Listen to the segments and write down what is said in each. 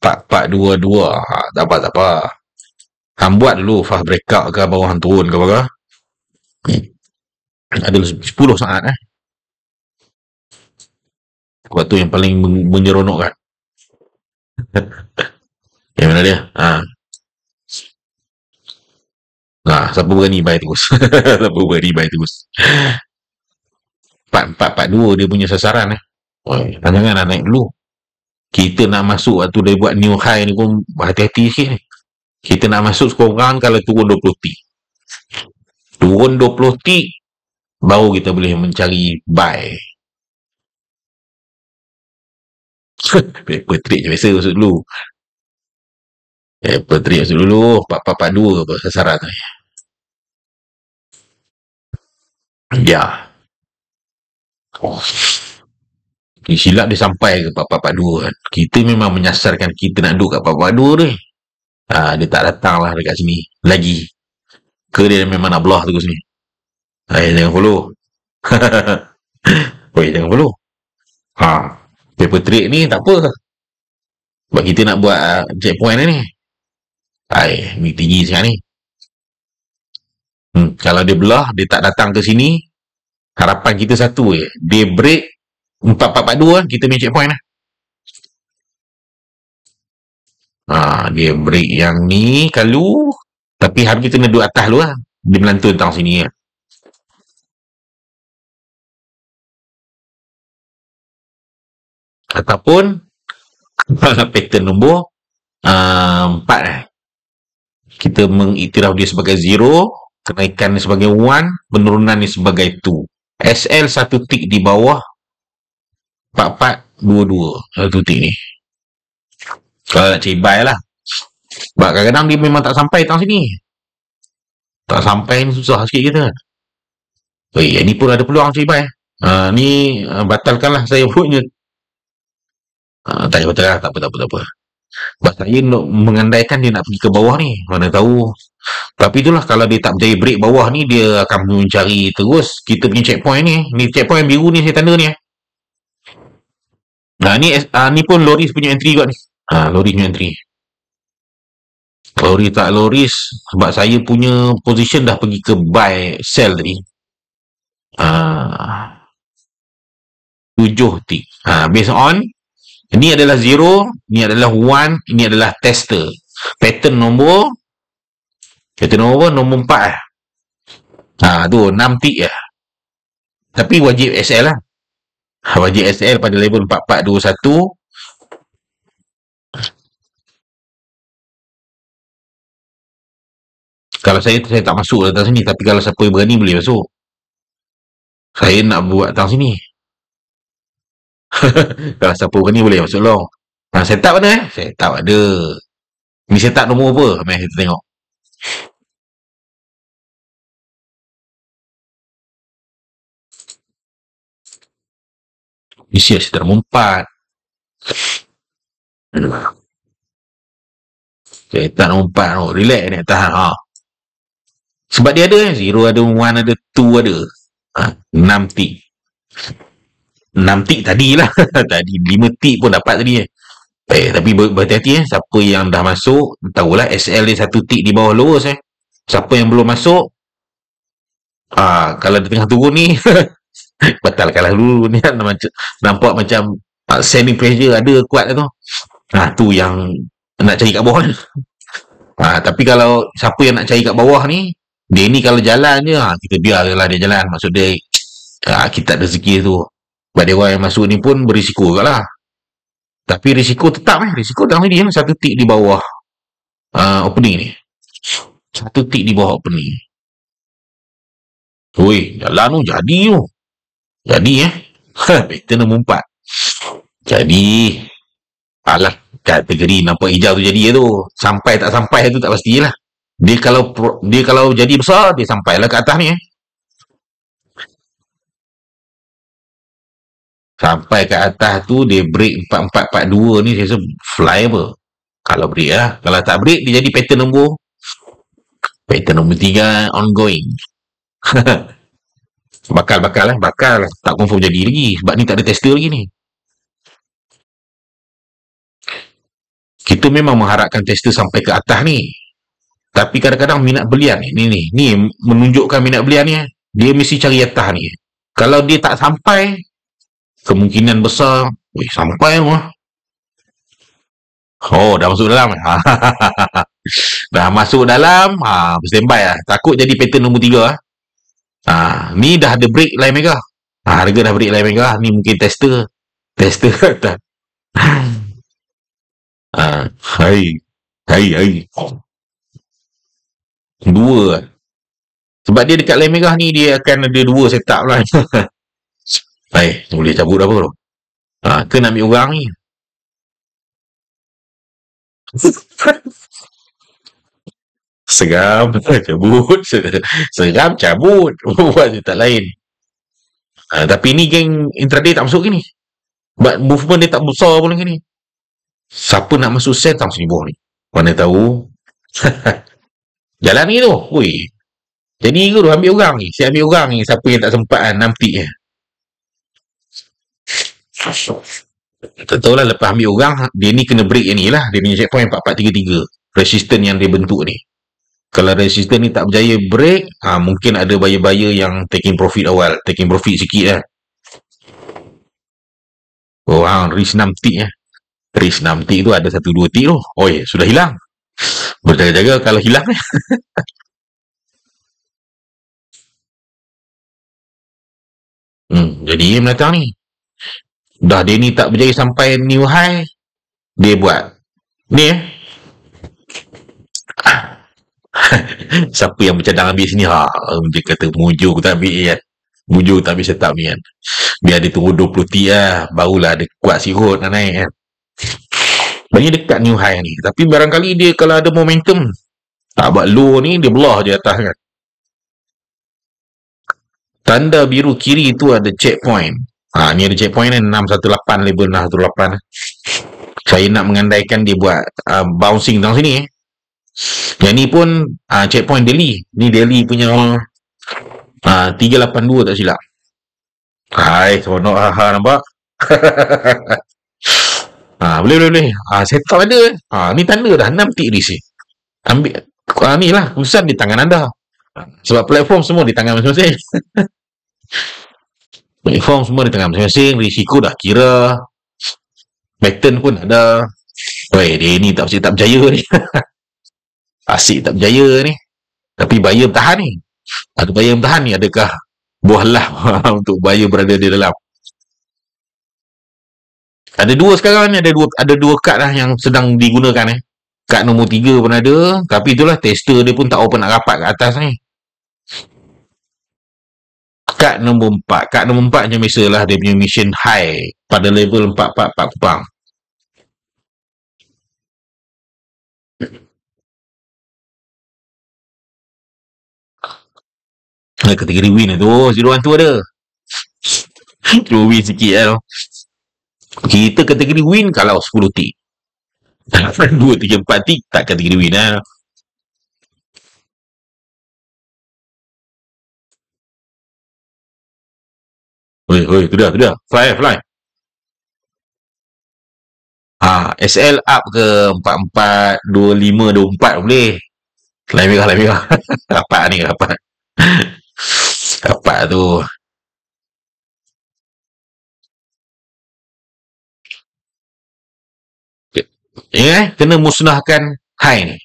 4-4-2-2. Tak apa, tak apa. Hang buat dulu fast breakout ke bawah hang turun ke apa. Ada 10 saat Waktu yang paling menyeronokkan. Yang mana dia? Siapa berani buy terus? Siapa berani buy terus? 4-4-4-2 dia punya sasaran jangan naik dulu. Kita nak masuk waktu dia buat new high ni pun hati-hati sikit ni. Kita nak masuk sekurang kalau turun 20 tick. Turun 20 tick baru kita boleh mencari buy. Paper trade je biasa masuk dulu. Paper trade masuk dulu. 4-4-4-2 apa sasaran ni. Ya. Silap dia sampai ke 4-4-4-2 kan. Kita memang menyasarkan kita nak duduk kat 4-4-2 ni. Dia tak datang lah dekat sini lagi. Ke dia memang nak belah terus ni. Jangan follow. Jangan follow. Paper trade ni tak apa. Sebab kita nak buat checkpoint ni. Ni tinggi sangat ni. Kalau dia belah, dia tak datang ke sini, harapan kita satu je. Dia break 4-4-4-2 kita punya checkpoint lah. Dia break yang ni kalau tapi harus kita kena duduk atas dulu lah. Dia melantun tang sini lah. Ataupun pattern nombor 4 kita mengiktiraf dia sebagai 0, kenaikan ni sebagai 1, penurunan ni sebagai 2. SL 1 tick di bawah 4-4-2-2 1 tick ni. Kalau nak cari buy lah. Sebab kadang-kadang dia memang tak sampai tang sini. Tak sampai ni susah sikit kita. Ni pun ada peluang cari buy. Ni batalkanlah saya punya. Tak payah batal lah. Tak apa. Sebab saya nak mengandaikan dia nak pergi ke bawah ni. Mana tahu. Tapi itulah kalau dia tak berjaya break bawah ni, dia akan mencari terus kita punya checkpoint ni. Ni checkpoint biru ni saya tanda ni. Ni pun Loris punya entry kot ni. Loris punya entry. Loris tak Loris. Sebab saya punya position dah pergi ke buy sell tadi. 7 tick. Based on ini adalah 0, ini adalah 1, ini adalah tester. Pattern nombor 4 tu 6 tick lah. Tapi wajib SL lah. Wajib SL pada level 4421. Kalau saya tak masuk datang sini. Tapi kalau siapa yang berani boleh masuk. Saya nak buat datang sini. Kalau siapa berani boleh masuk long. Setup mana Setup ada. Ni setup nombor apa? Mari kita tengok. Ni siap setup nombor 4. Setup nombor 4. Relax ni tahan. Sebab dia ada 0 ada, 1 ada, 2 ada. 6 tick. 6 tick tadi lah. Tadi 5 tick pun dapat tadi tapi berhati-hati siapa yang dah masuk tahulah SL dia 1 tick di bawah lowest siapa yang belum masuk kalau di tengah turun ni batalkanlah dulu ni nampak macam selling pressure ada kuat tu tu yang nak cari kat bawah ni. Tapi kalau siapa yang nak cari kat bawah ni, dia ni kalau jalan je kita biarlah dia jalan. Maksud dia kita ada rezeki tu. Sebab dia orang yang masuk ni pun berisiko juga lah. Tapi risiko tetap risiko dalam ni 1 tick di bawah opening ni. 1 tick di bawah opening. Jalan tu jadi tu. Jadi pattern nombor 4. Jadi alah kategori nampak hijau tu jadi tu. Sampai tak sampai tu tak pastilah. Dia kalau jadi besar dia sampailah ke atas ni sampai ke atas tu dia break 4442 ni saya rasa fly apa kalau break kalau tak break dia jadi pattern nombor 3 ongoing. bakal tak confirm jadi lagi sebab ni tak ada tester lagi ni. Kita memang mengharapkan tester sampai ke atas ni. Tapi kadang-kadang minat belian ni menunjukkan minat belian ni. Dia mesti cari atas ni. Kalau dia tak sampai, kemungkinan besar, sampai lah. Oh, dah masuk dalam. Dah masuk dalam, standby lah. Takut jadi pattern nombor 3 lah. Ni dah ada break line mega. Harga dah break line mega. Ni mungkin tester. Hai. Dua. Sebab dia dekat line merah ni, dia akan ada dua setup lah. Boleh cabut apa tu? Kena ambil orang ni. Seram, cabut. Seram, cabut. Buat setup lain. Tapi ni geng intraday tak masuk gini. Sebab movement dia tak besar pun lagi ni. Siapa nak masuk sell tak sini bawah ni? Mana tahu. Jalan ni tu. Jadi ke tu ambil orang ni. Saya ambil orang ni. Siapa yang tak sempat kan. Nanti je. Tak tahulah lepas ambil orang. Dia ni kena break yang ni lah. Dia punya checkpoint 4433. Resistance yang dia bentuk ni. Kalau resistance ni tak berjaya break. Mungkin ada buyer-buyer yang taking profit awal. Taking profit sikit lah. Risk 6 tick lah. Risk 6 tick tu ada 1-2 tick tu. Sudah hilang. Berjaga-jaga kalau hilang ni. Jadi menatang ni. Dah dia ni tak berjaya sampai new high. Dia buat. Ni siapa yang bercadang ambil sini? Dia kata mujur tak ambil kan. Mujur tak ambil setup ni kan. Biar dia tunggu 20 tick lah. Barulah dia kuat sirut nak naik kan. Banyak dekat new high ni. Tapi barangkali dia kalau ada momentum. Tak buat low ni. Dia belah je atas kan. Tanda biru kiri tu ada checkpoint. Ni ada checkpoint kan. 618 label 618. Saya nak mengandaikan dia buat bouncing dalam sini. Yang ni pun checkpoint daily. Ni daily punya 382 tak silap. Seronok nampak. Boleh. Setup ada. Ni tanda dah 6 tick risik. Ambil. Ni lah. Keputusan di tangan anda. Sebab platform semua di tangan masing-masing. Platform semua di tangan masing-masing. Risiko dah kira. Pattern pun ada. Dia ni tak berjaya ni. Asyik tak berjaya ni. Tapi buyer bertahan ni. Ada buyer bertahan ni. Adakah buah lah untuk buyer berada di dalam? Ada dua sekarang ni. Ada dua kad lah yang sedang digunakan ni. Kad nombor 3 pun ada. Tapi itulah tester dia pun tak open nak rapat kat atas ni. Kad nombor 4. Kad nombor 4 macam biasalah. Dia punya mission high. Pada level 444 kupang. Kategori win tu. 01 tu ada. Cuma win sikit lah. Kita kategori win kalau 10 tick. 2, 3, 4 tick tak kategori win lah. Tu dah. Fly. SL up ke 44, 25, 24 boleh. Lain merah. Rapat ni. Rapat tu. Kena musnahkan high ni.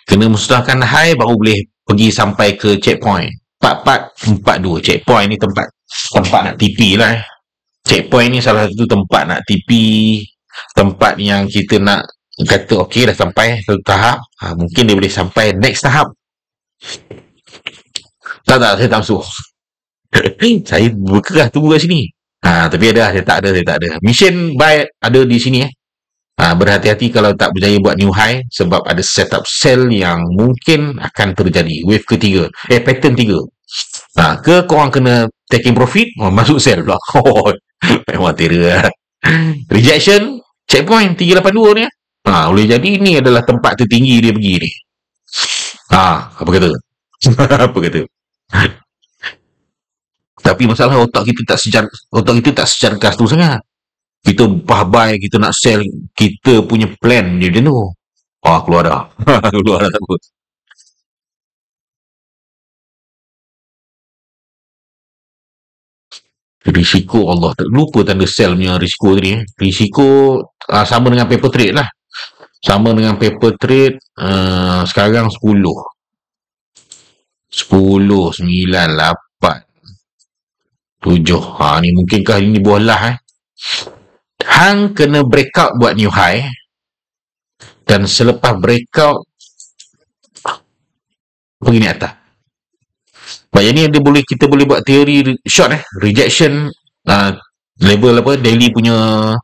Kena musnahkan high baru boleh pergi sampai ke checkpoint. 4442 checkpoint ni tempat nak TP lah. Checkpoint ni salah satu tempat nak TP. Tempat yang kita nak kata okey dah sampai satu tahap. Mungkin dia boleh sampai next tahap. Tak, saya tak masuk. Saya berkerah tunggu kat sini. Tapi saya tak ada. Mission buy ada di sini berhati-hati kalau tak berjaya buat new high sebab ada setup sell yang mungkin akan terjadi. Wave ketiga. Pattern 3. Ke korang kena taking profit, masuk sell pula. Memang terror. Rejection, checkpoint 382 ni. Boleh jadi ni adalah tempat tertinggi dia pergi ni. Apa kata? Apa kata? Tapi masalah otak kita tak secergas tu sangat. Kita buy, kita nak sell, kita punya plan je macam tu. Keluar dah. Keluar dah takut. Risiko Allah. Lupa tanda sell punya risiko tadi. Risiko sama dengan paper trade lah. Sama dengan paper trade sekarang 10. 10, 9, 8, 7. Ni mungkinkah ini bola Hang kena breakout buat new high. Dan selepas breakout pergi ni atas. Sebab yang ni kita boleh buat teori short rejection level apa daily punya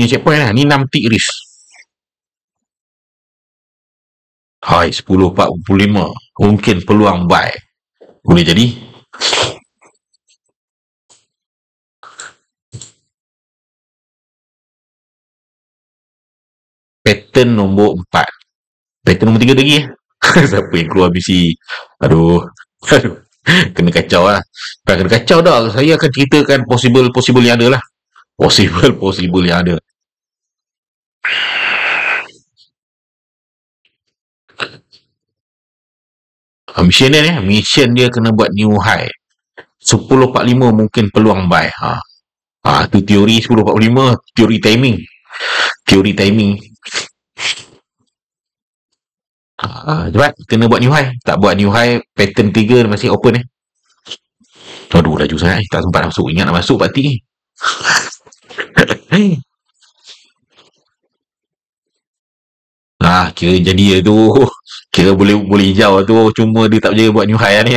checkpoint lah. Ni 6 tick risk. Hai 10.45 mungkin peluang buy. Boleh jadi. Pattern nombor 4. Pattern nombor 3 lagi Siapa yang keluar BC? Aduh. Kena kacau lah. Kena kacau dah. Saya akan ceritakan possible yang ada lah. Possible yang ada. Mission dia kena buat new high 10.45 mungkin peluang buy. Tu teori 10.45, teori timing. Cepat kena buat new high. Tak buat new high, pattern 3 masih open Aduh, laju sangat tak sempat nak masuk. Ingat nak masuk parti kira jadi tu. Kira boleh hijau tu. Cuma dia tak berjaya buat new high ni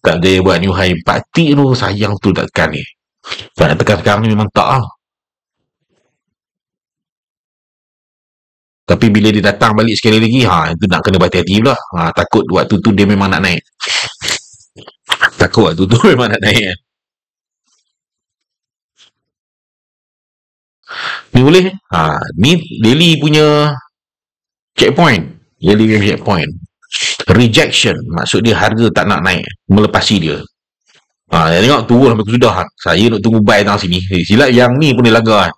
Tak berjaya buat new high. Parti tu sayang tu tak tekan ni. Tak nak tekan sekarang ni memang tak Tapi bila dia datang balik sekali lagi, itu nak kena berhati-hati pula. Takut waktu tu dia memang nak naik. Ni boleh. Ni daily punya checkpoint. Rejection. Maksud dia harga tak nak naik. Melepasi dia. Tengok turun sampai sudah. Saya nak tunggu buy tengah sini. Silap yang ni pun dia langgar.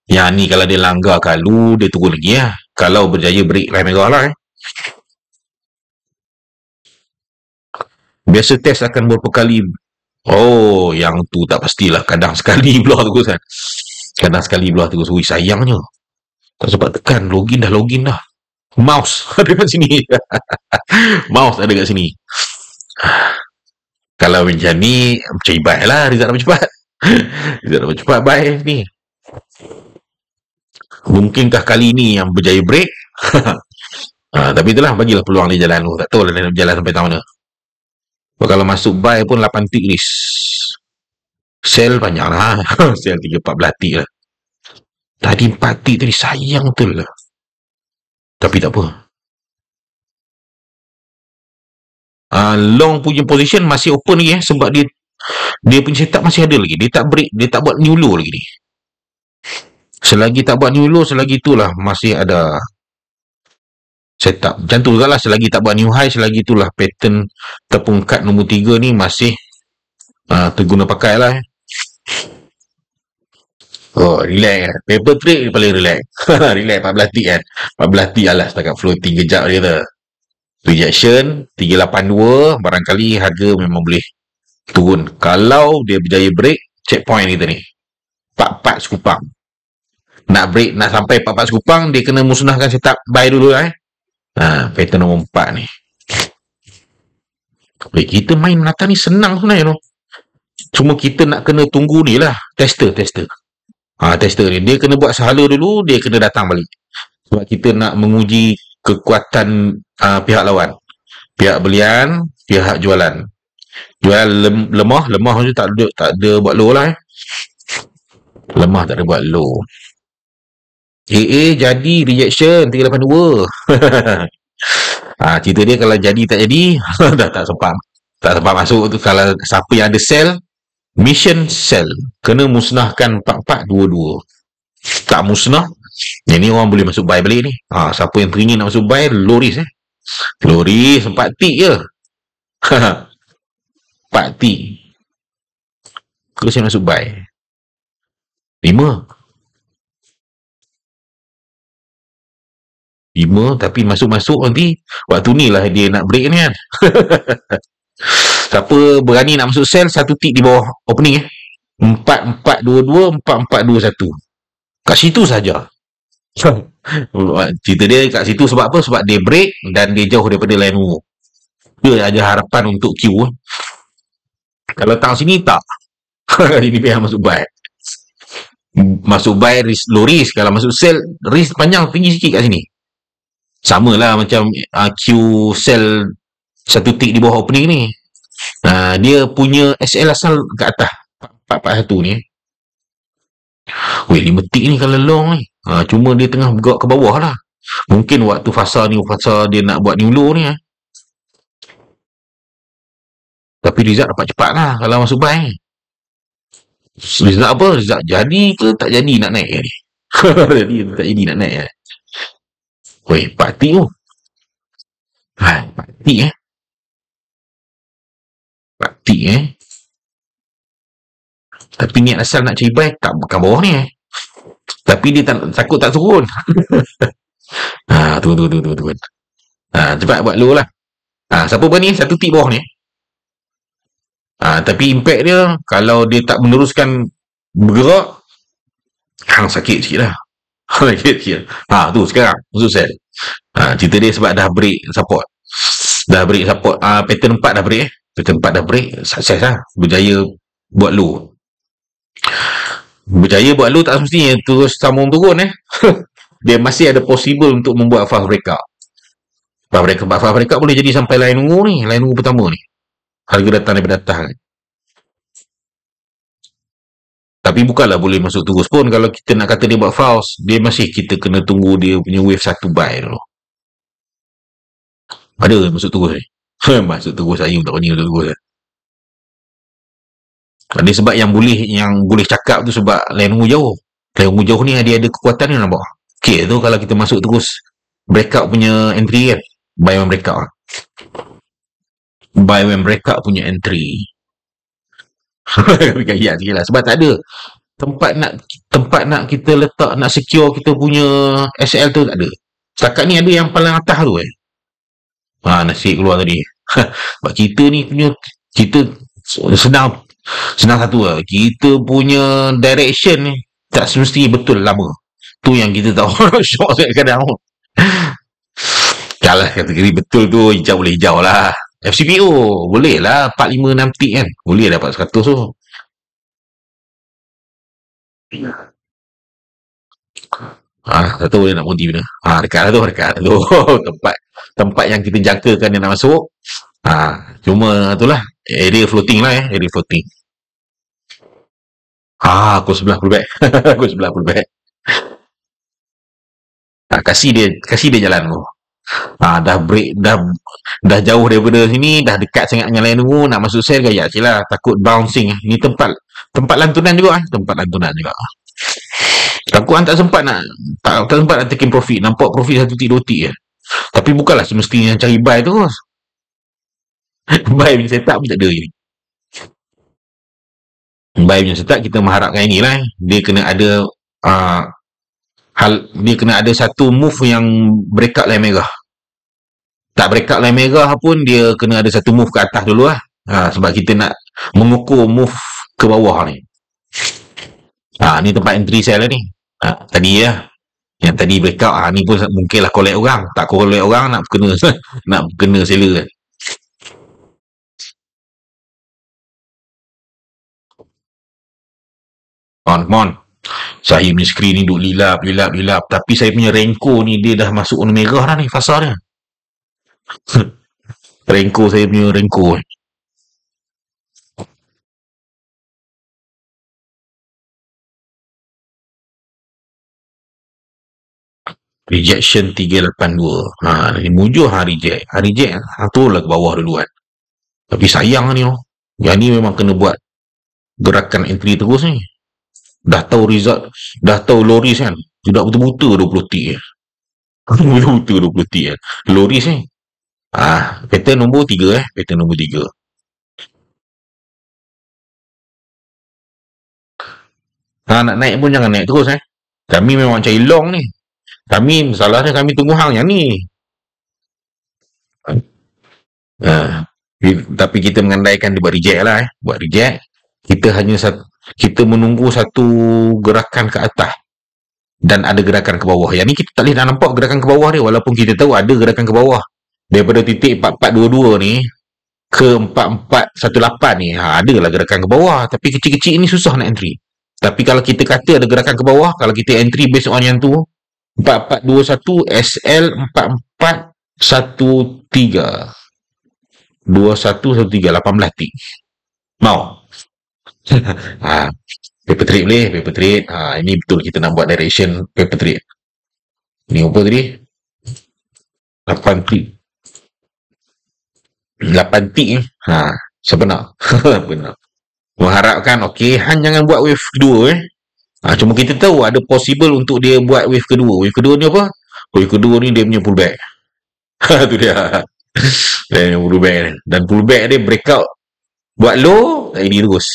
Yang ni kalau dia langgar kalau dia turun lagi Kalau berjaya break line merah lah Biasa test akan berapa kali. Yang tu tak pastilah. Kadang sekali belah terus sayangnya tak sempat tekan. Login dah. Mouse ada kat sini. Mouse ada kat sini. Kalau macam ni macam ibat lah. Rizal dapat cepat buy ni. Mungkinkah kali ni yang berjaya break? Tapi itulah, bagilah peluang dia jalan tu. Tak tahu lah dia berjalan sampai tahun mana. Kalau masuk buy pun 8 tick risk. Sell panjang lah. Sell 3-14 tick lah. Tadi 4 tick tadi sayang betul lah. Tapi tak apa. Long punya position masih open lagi sebab dia punya setup masih ada lagi. Dia tak break, dia tak buat new low lagi ni. Selagi tak buat new low, selagi itulah masih ada setup. Macam tu juga lah, selagi tak buat new high, selagi itulah pattern tepung cut nombor 3 ni masih terguna pakai lah. Relax paper trade paling relax. Relax 14 tick 14 tick alas setakat floating kejap dia kata. Rejection 382, barangkali harga memang boleh turun kalau dia berjaya break checkpoint kita ni 44 sekupang. Nak break, nak sampai 44 sekupang, dia kena musnahkan setup buy dulu pattern nombor 4 ni. Kita main melata ni senang sebenarnya cuma kita nak kena tunggu ni lah tester ni. Dia kena buat sahala dulu, dia kena datang balik sebab kita nak menguji kekuatan pihak lawan, pihak belian, pihak jualan. Lemah tu tak ada buat low lah lemah tak ada buat low. Jadi rejection 382. Cerita dia kalau jadi tak jadi tak sempat masuk tu. Kalau siapa yang ada sell, mission sell, kena musnahkan 4422. Tak musnah, yang ni orang boleh masuk buy balik ni. Siapa yang teringin nak masuk buy, low risk low risk 4 tick je. 4 tick terus saya masuk buy 5 5, tapi masuk-masuk nanti waktu ni lah dia nak break ni kan. Siapa berani nak masuk sell, satu tick di bawah opening 4-4-2-2, 4-4-2-1. Kat situ saja. Cerita dia kat situ sebab apa? Sebab dia break dan dia jauh daripada line ungu. Dia ada harapan untuk Q. Kalau tang sini tak. Ini pihak masuk buy. Masuk buy risk, low risk. Kalau masuk sell, risk panjang tinggi sikit kat sini. Sama lah macam Q sell satu tick di bawah opening ni. Dia punya SL asal kat atas 441 ni. Weh, 5 tick ni kalau long ni. Cuma dia tengah bergerak ke bawah lah. Mungkin waktu fasa dia nak buat new low ni. Tapi Rizal dapat cepat lah kalau masuk buy ni. Rizal apa? Rizal jadi ke tak jadi nak naik ni? Jadi tak jadi nak naik. Weh, 4 tick tu. 4 tick 4 tick Tapi niat asal nak cari buy tak bukan bawah ni Tapi dia takut tak turun. Turun. Cepat buat low lah. Siapa berani satu tick bawah ni? Tapi impact dia kalau dia tak meneruskan bergerak, sakit sikit lah. Sakit sikit. Tu sekarang masuk sell. Cerita dia sebab dah break support. Pattern 4 dah break Pattern 4 dah break, sukses lah. Berjaya buat low. Tak semestinya terus sambung turun Dia masih ada possible untuk membuat fast breakout. Fast breakout boleh jadi sampai line ungu ni, line ungu pertama ni. Harga datang daripada atas. Tapi bukanlah boleh masuk terus pun. Kalau kita nak kata dia buat false, dia masih kita kena tunggu dia punya wave satu buy dulu. Ada masuk terus ni. Masuk terus saya tak berani masuk terus. Ada sebab yang boleh cakap tu sebab line ungu jauh. Line ungu jauh ni dia ada kekuatan ni nampak. Okay tu kalau kita masuk terus breakout punya entry kan. Buy when breakout. Buy when breakout punya entry. Gaya sikit lah. Sebab tak ada tempat nak kita letak, nak secure kita punya SL tu tak ada. Setakat ni ada yang paling atas tu nasi keluar tadi. Sebab kita ni punya, kita senang satu lah. Kita punya direction ni tak semesti betul lama. Tu yang kita tahu. Syok kadang. Kalau kategori betul tu hijau boleh hijau lah. FCPO boleh lah 456 tick kan. Boleh dapat 100 tu. Tak tahu dia nak berhenti mana. Dekat tu. tempat yang kita jangkakan dia nak masuk. Cuma itulah area floating lah area floating. Aku sebelah pullback. Kasih dia jalan tu. Dah break, dah jauh daripada sini, dah dekat sangat dengan line dulu, nak masuk sell gaya je lah, takut bouncing. Ni tempat lantunan juga takut tak sempat nak taking profit, nampak profit 1 tick 2 tick tapi bukanlah semestinya cari buy terus. Buy punya setup pun tak ada ni. Buy punya setup kita mengharapkan inilah dia kena ada dia kena ada satu move yang breakout line merah. Tak breakout line merah pun dia kena ada satu move ke atas dulu lah. Sebab kita nak mengukur move ke bawah ni. Ni tempat entry sell lah ni. Tadi yang tadi breakout ni pun mungkinlah collect orang. Tak collect orang nak kena seller kan. Mon. Saya punya screen ni duk lilap. Tapi saya punya Renko ni dia dah masuk warna merah dah ni fasa dia. Saya punya Renko. Rejection 382. Ni mujuh reject. Reject turunlah ke bawah dulu kan. Tapi sayang ni yang ni memang kena buat gerakan entry terus ni. Dah tahu result, dah tahu low risk kan. Tidak buta-buta 20 tick Buta-buta 20 tick low risk ni. Pattern nombor 3 pattern nombor 3. Nak naik pun jangan naik terus Kami memang cari long ni. Kami, masalahnya kami tunggu hang yang ni. Ha. Tapi kita mengandaikan dia buat reject lah buat reject. Kita hanya kita menunggu satu gerakan ke atas dan ada gerakan ke bawah. Yang ni kita tak boleh nak nampak gerakan ke bawah dia, walaupun kita tahu ada gerakan ke bawah. Daripada titik 4422 ni ke 4418 ni, adalah gerakan ke bawah, tapi kecil-kecil ni susah nak entry. Tapi kalau kita kata ada gerakan ke bawah, kalau kita entry based on yang tu, 4421 SL 4413 2113 18 tik. Mau? ha, paper trade boleh, paper trade. Ini betul kita nak buat direction paper trade. Ni apa tadi? 8 tik. 8 tik ni. Sebenar. Benar. Mengharapkan, okey, Han jangan buat wave kedua cuma kita tahu ada possible untuk dia buat wave kedua. Wave kedua ni apa? Wave kedua ni dia punya pullback. Tu dia. Dan pullback. Dan pullback dia breakout. Buat low, ini terus.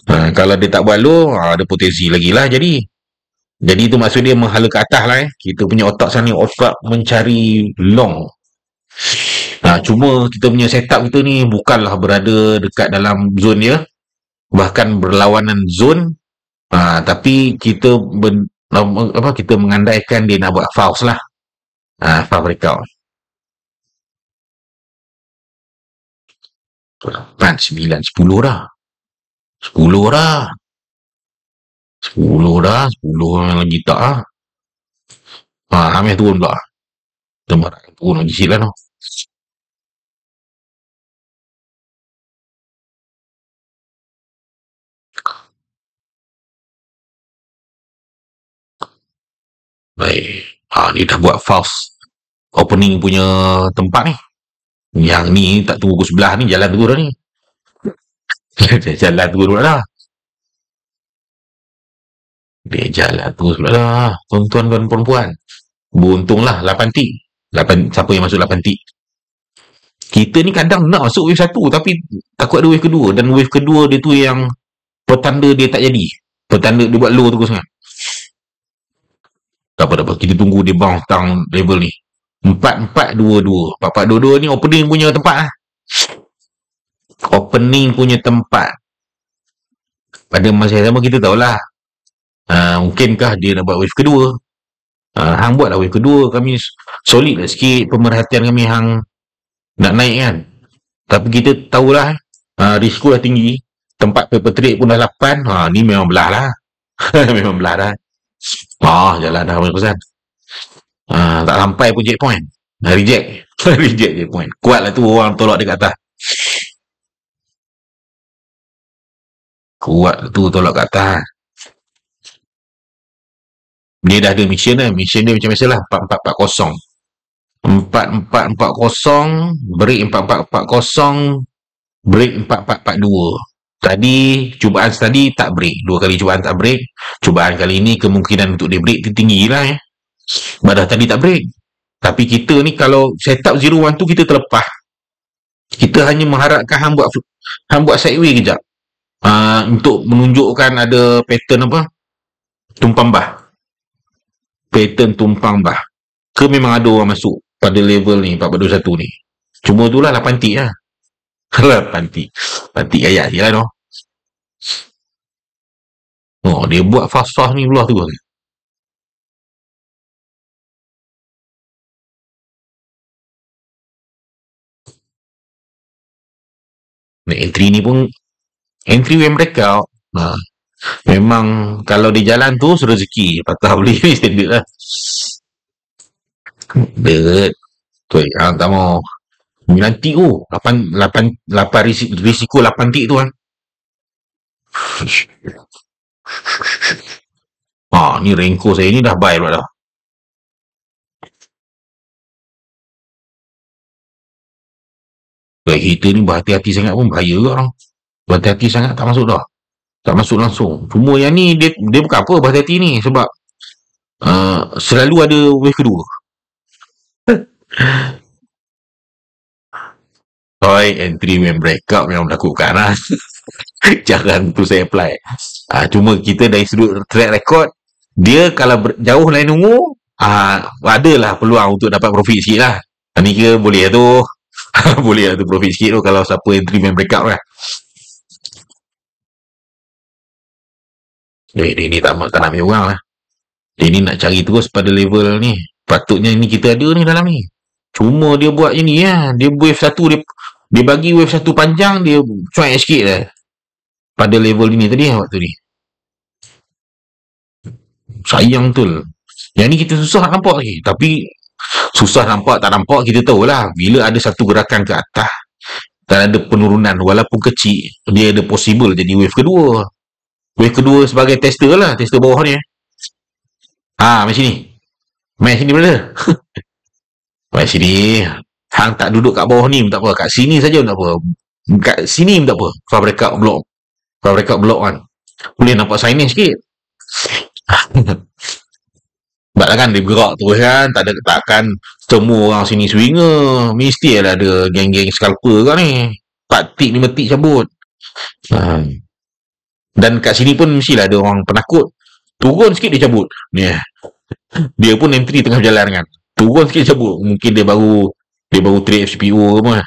Kalau dia tak buat low, ada potensi lagi lah jadi. Jadi itu maksud dia menghala ke atas lah Kita punya otak sana otak mencari long. Cuma kita punya setup kita ni bukanlah berada dekat dalam zone dia. Bahkan berlawanan zone. Tapi kita kita mengandaikan dia nak buat false lah. False breakout. 8, 9, 10 dah. 10 dah. 10 dah. 10 lagi tak lah. Hamil turun pula. Tempat turun lagi sikit lah no. Baik. Ni dah buat false opening punya tempat ni. Yang ni tak tunggu ke sebelah ni, jalan turun dah ni. Jalan turun dah. Dia jalan turun dah. Tuan-tuan dan perempuan. Beruntunglah 8 tik. 8, siapa yang masuk 8 tik? Kita ni kadang nak masuk wave 1 tapi takut ada wave kedua. Dan wave kedua dia tu yang petanda dia tak jadi. Petanda dia buat low terus kan. Tak apa. Kita tunggu dia bounce down level ni. 4422. 4422 ni opening punya tempat lah. Opening punya tempat. Pada masa yang sama kita tahulah. Mungkinkah dia nak buat wave kedua. Hang buat lah wave kedua. Kami solid lah sikit. Pemerhatian kami hang nak naik kan. Tapi kita tahulah. Risiko dah tinggi. Tempat paper trade pun dah 8. Ni memang belah lah. Memang belah dah. Jalan dah banyak kesan. Tak sampai pun checkpoint. Reject. Reject checkpoint. Kuat lah tu orang tolak dia kat atas. Kuat lah tu tolak kat atas. Dia dah ada mission lah. Mission dia macam biasalah. 4440. 4440. Break 4440. Break 4442. Tadi cubaan tadi tak break. 2 kali cubaan tak break. Cubaan kali ni kemungkinan untuk dia break tinggi lah Badah tadi tak break. Tapi kita ni kalau setup 012 kita terlepas. Kita hanya mengharapkan hang buat sideway kejap. Untuk menunjukkan ada pattern apa? Tumpang bah. Pattern tumpang bah. Ke memang ada orang masuk pada level ni 421 ni. Cuma itulah 8 tik lah. 8 tik. 8 tik ayat je lah no. Dia buat fast-fast ni pula tu. Entry ni pun entry yang breakout. Memang kalau di jalan tu rezeki. Patah beli ni standard lah. Standard. Tu yang tak mau 9 tik tu. 8 risiko 8 tik tu kan. Ni Renko saya ni dah buy pula dah. Kita ni berhati-hati sangat pun bahaya ke orang. Berhati-hati sangat tak masuk dah. Tak masuk langsung. Cuma yang ni dia bukan apa berhati-hati ni. Sebab selalu ada wave kedua. Entry when breakout memang menakutkan lah. Jangan tu saya apply. Cuma kita dari sudut track record, dia kalau jauh lain nunggu, adalah peluang untuk dapat profit sikit lah. Ni kira boleh lah tu. Boleh lah tu profit sikit tu kalau siapa entry main breakout lah. Dia ni tak nak ambil orang lah. Dia ni nak cari terus pada level ni. Patutnya ni kita ada ni dalam ni. Cuma dia buat je ni lah. Dia wave satu, dia bagi wave satu panjang, dia cuak sikit lah. Pada level ni tadi waktu ni. Sayang betul. Yang ni kita susah nak nampak lagi. Tapi susah nampak tak nampak kita tahulah. Bila ada satu gerakan ke atas dan ada penurunan walaupun kecil, dia ada possible jadi wave kedua. Wave kedua sebagai tester lah. Tester bawah ni. Macam ni. Main sini brother. Main sini. Hang tak duduk kat bawah ni pun tak apa. Kat sini saja pun tak apa. Kat sini pun tak apa. Far breakout block. Far breakout block kan. Boleh nampak signage sikit. Sebab kan dia bergerak terus kan. Takkan semua orang sini swinger. Mesti ada geng-geng scalper kan ni. 4 tick 5 tick cabut. Dan kat sini pun mestilah ada orang penakut. Turun sikit dia cabut. Dia pun entry tengah berjalan kan. Turun sikit cabut. Mungkin dia baru trade FCPO ke apa.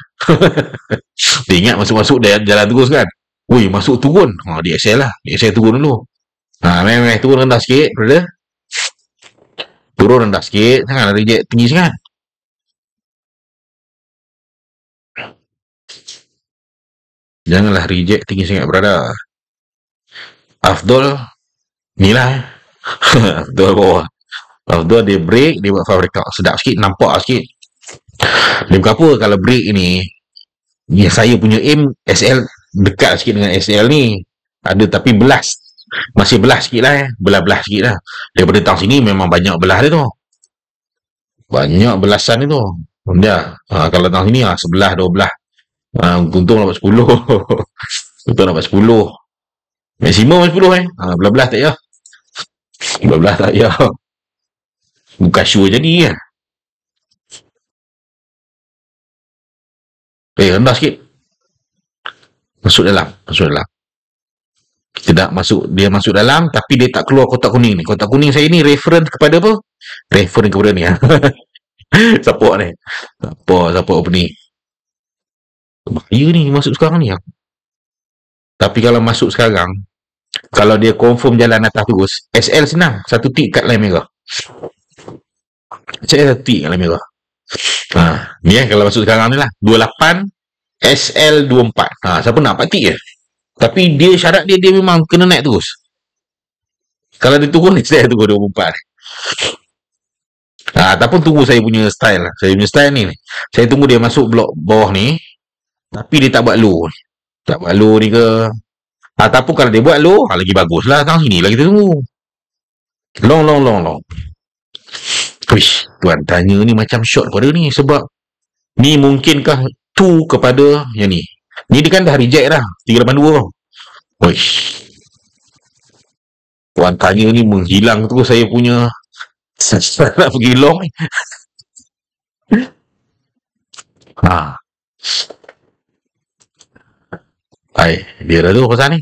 Dia ingat masuk-masuk dia jalan terus kan. Woi, masuk turun. Dia XL lah. Dia XL turun dulu. Main turun rendah sikit, brother. Turun rendah sikit. Janganlah reject tinggi sangat. Janganlah reject tinggi sangat, brother. Afdol ni lah. Afdol bawah. Afdol dia break, dia buat far breakout. Sedap sikit, nampak sikit. Dia bukan apa kalau break ni. Saya punya aim SL dekat sikit dengan SL ni. Ada tapi belas. Masih belah sikit lah. Belah sikit lah. Daripada tang sini memang banyak belah dia tu. Banyak belasan dia tu. Dia. Kalau tang sini 11, 12. Untung dapat 10. Untung dapat 10. Maksimum 10 belah-belah tak payah. Belah-belah tak payah. Bukan sure jadi kan. Rendah sikit. Masuk dalam. Kita nak masuk, dia masuk dalam tapi dia tak keluar kotak kuning ni. Kotak kuning saya ni reference kepada apa? Reference kepada ni. Support ni. Support apa ni? Bahaya ni masuk sekarang ni. Tapi kalau masuk sekarang, kalau dia confirm jalan atas terus, SL senang. Satu tick kat line merah. SL satu tick kat line merah. Ni kalau masuk sekarang ni lah. 28, SL 24. Siapa nak 4 tick je? Tapi dia syarat dia memang kena naik terus. Kalau dia turun, SL turun 24. Ataupun tunggu saya punya style lah. Saya punya style ni. Saya tunggu dia masuk blok bawah ni. Tapi dia tak buat low. Tak buat low ni ke. Ataupun kalau dia buat low, lagi bagus lah. Tang sini lah kita tunggu. Long. Wish, tuan tanya ni macam short pada ni. Sebab ni mungkinkah 2 kepada yang ni. Ni dia kan dah reject dah. 382. Wish. Tuan tanya ni menghilang tu saya punya nak pergi long ni. Dia dah tu pasal ni.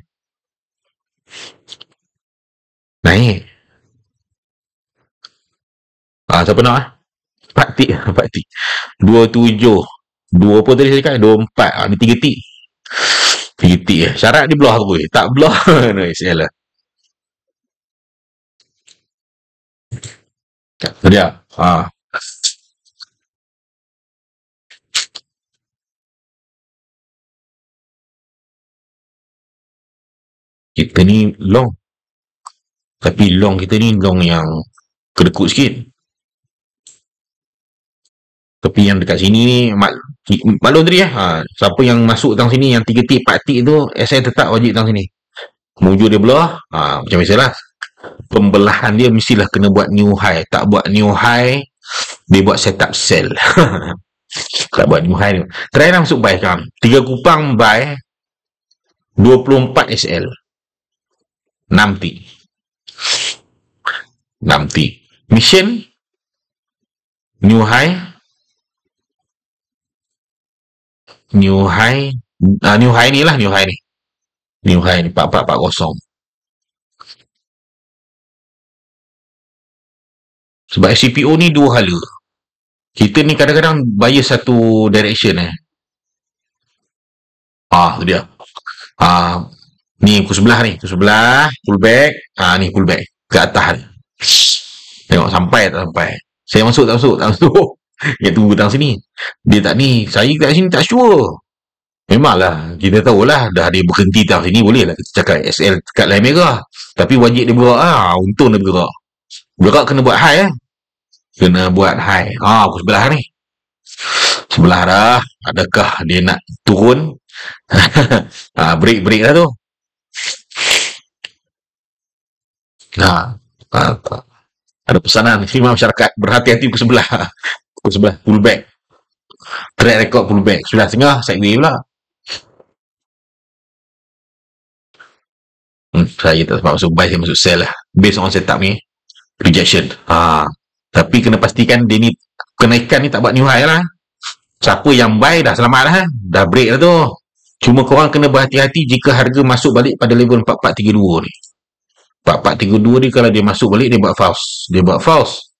Naik. Siapa nak 4 tik. 27. 2 apa tadi saya cakap? 24. Ni 3 tik. 3 tik. Syarat dia belah tu. Tak belah. Sial lah. Dia. Kita ni long. Tapi long kita ni long yang kedekut sikit. Tapi yang dekat sini ni maklum tadi siapa yang masuk tang sini yang 3 tik 4 tik tu saya tetap wajib tang sini. Menuju dia belah macam biasalah. Pembelahan dia mestilah kena buat new high. Tak buat new high, dia buat setup sell. Tak buat new high. Try lah masuk buy sekarang. 3 kupang buy 24 SL 6 tik. Mission new high ni lah. New high ni 4440. Sebab FCPO ni dua hala. Kita ni kadang-kadang bias satu direction tu dia. Ah, ni pukul sebelah ni. Pukul sebelah, pull back. Ni pull back. Ke atas ni. Tengok sampai tak sampai. Saya masuk tak masuk? Tak masuk. Dia tunggu datang sini. Dia tak ni. Saya kat sini tak sure. Memanglah. Kita tahulah. Dah dia berhenti datang sini. Boleh lah kita cakap SL kat line merah. Tapi wajib dia bergerak. Untung dia bergerak. Bergerak kena buat high Kena buat high. Pukul sebelah ni. Sebelah dah. Adakah dia nak turun? Break-break dah tu. Ada pesanan. Khidmat masyarakat. Berhati-hati pukul sebelah. Pukul sebelah. Pull back. Track record pull back. Sudah tengah. Segway pula. Saya tak sempat masuk buy. Saya masuk sell lah. Based on setup ni. Rejection. Tapi kena pastikan dia ni kenaikan ni tak buat new high lah. Siapa yang buy dah selamat lah. Dah break lah tu. Cuma korang kena berhati-hati jika harga masuk balik pada level 4432 ni. 4432 ni kalau dia masuk balik dia buat false. Dia buat false.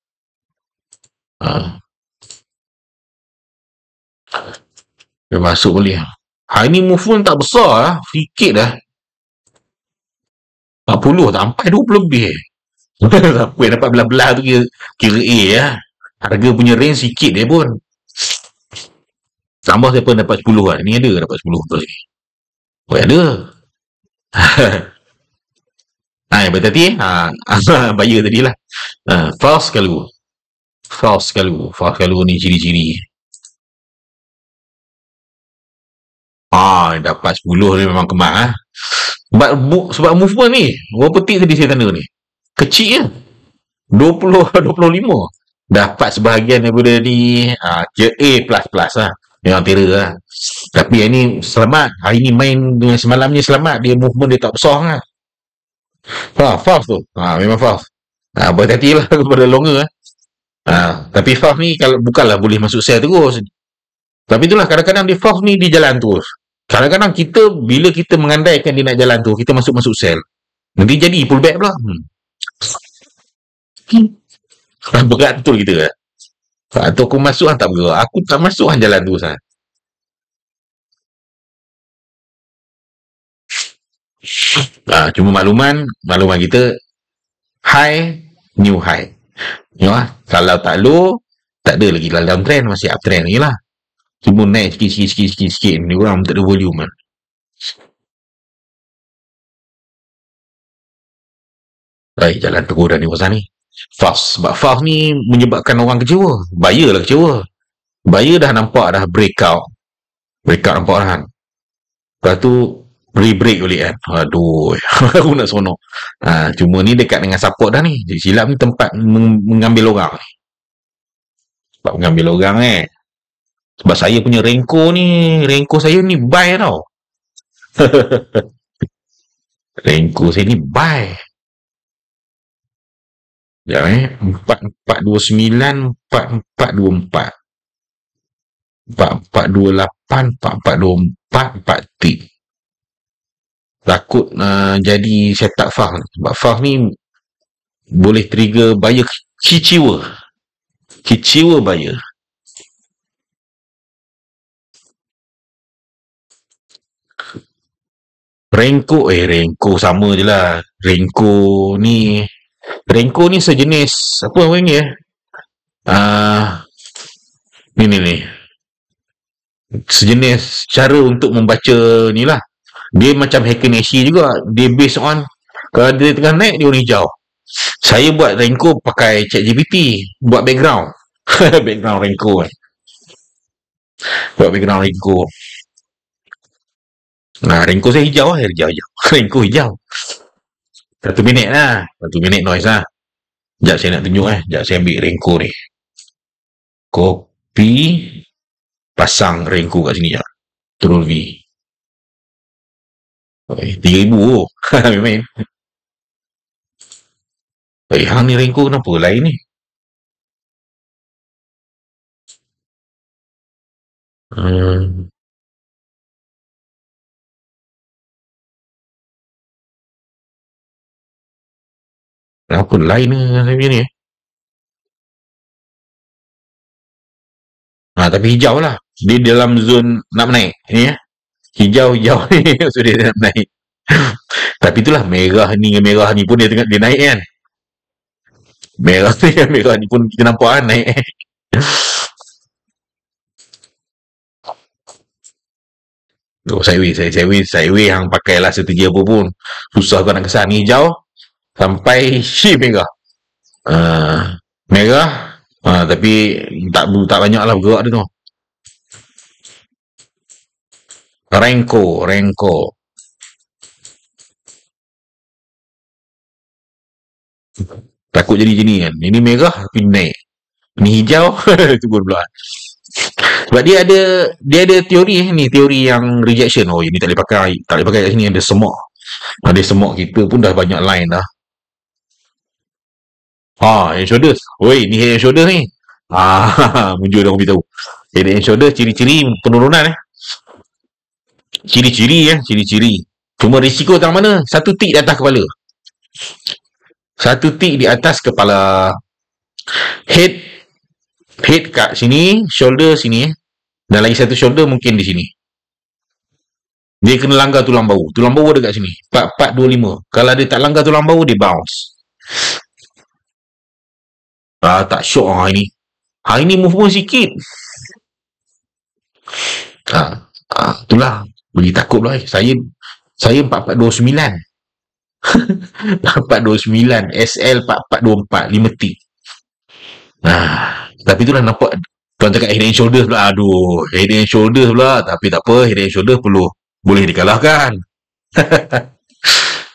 Dia masuk balik. Hari ni movement tak besar lah. Sikit dah. 40 tak sampai 20 lebih. Siapa yang dapat belah-belah tu kira A lah. Harga punya range sikit dia pun. Tambah siapa dapat 10 lah. Ni ada dapat 10 betul ni. Ada. Yang berhati bayar tadi lah. False kalau. False kalau ni ciri-ciri. Dapat 10 ni memang kemak sebab movement ni berapa petik tadi saya tanda ni kecil je 25 dapat sebahagian daripada ni kira A++ lah memang terror lah tapi yang ni selamat hari ni main dengan semalamnya selamat dia movement dia tak besar lah false tu memang false berhati-hati lah kepada longer tapi false ni kalau bukanlah boleh masuk sell terus tapi itulah kadang-kadang dia false ni dia jalan terus kadang-kadang kita bila kita mengandaikan dia nak jalan tu kita masuk sell nanti jadi pullback pula berat betul kita atau aku masuk tak bergerak aku tak masuk jalan tu cuma makluman kita high new high kalau tak low tak ada lagi dalam trend masih uptrend lagi lah cuma naik sikit ni orang tak ada volume kan jalan terus dah ni pasal ni false sebab false ni menyebabkan orang kecewa buyer lah kecewa buyer dah nampak dah breakout nampak dah kan lepas tu re-break balik kan aduh aku nak seronok cuma ni dekat dengan support dah ni silap ni tempat mengambil orang sebab mengambil orang sebab saya punya Renko saya ni buy tau Renko saya ni buy 4429 4424 4428 4424 tick takut jadi setup fast sebab fast ni boleh trigger buyer kecewa buyer Renko sama je lah Renko ni sejenis apa namanya ni sejenis cara untuk membaca ni lah dia macam Heikeneishi juga dia based on kalau dia tengah naik dia warna hijau saya buat Renko pakai ChatGPT buat background background Renko buat background Renko Renko saya hijau Renko hijau 1 minit lah 1 minit noise lah sekejap saya nak tunjuk sekejap saya ambil Renko ni copy pasang Renko kat sini je Control V 3,000 main hang ni Renko kenapa lain ni kenapa lain ni saya punya ni Tapi hijau lah. Dia dalam zon nak naik. Ni ya. Hijau-hijau ni. So dia nak naik. Tapi itulah merah ni dengan merah ni pun dia naik kan. Merah ni dengan merah ni pun kita nampak kan naik. Oh, sideway hang pakai lah strategi apa pun. Susah kau nak kesan ni hijau sampai merah. Merah tapi tak banyak lah bergerak dia tu. Renko. Takut jadi jenis kan. Ini merah tapi naik. Ini hijau turun pula. Sebab dia ada teori ni, teori yang rejection. Oh, ini tak boleh pakai kat sini, ada semok. Ada semok kita pun dah banyak line dah. Head and shoulders. Oi, ni head and shoulders ni. Muncul dah orang beritahu. Head and shoulders ciri-ciri penurunan Ciri-ciri. Cuma risiko tang mana? Satu tik di atas kepala. Satu tik di atas kepala. Head kat sini, shoulder sini dan lagi satu shoulder mungkin di sini. Dia kena langgar tulang bahu. Tulang bahu ada kat sini. 4425. Kalau dia tak langgar tulang bahu, dia bounce. Tak syok hari ni. Hari ni move pun sikit. Itulah. Bagi takut pula. Saya 4429. 4429. SL 4424. 5 tik. Tapi itulah nampak. Tuan cakap head and shoulders pula. Aduh. Head and shoulders pula. Tapi tak apa. Head and shoulders boleh dikalahkan.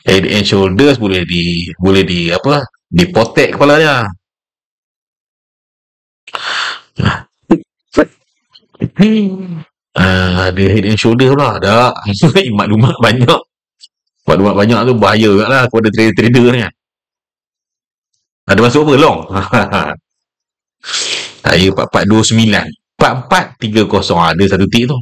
Head and shoulders boleh dipotek kepala dia. Ada head and shoulder pula. Ada. Maklumat banyak. Maklumat banyak tu bahaya juga lah kepada trader ni. Ada masuk apa? Long. Saya 4429. 4430. Ada satu tik tu.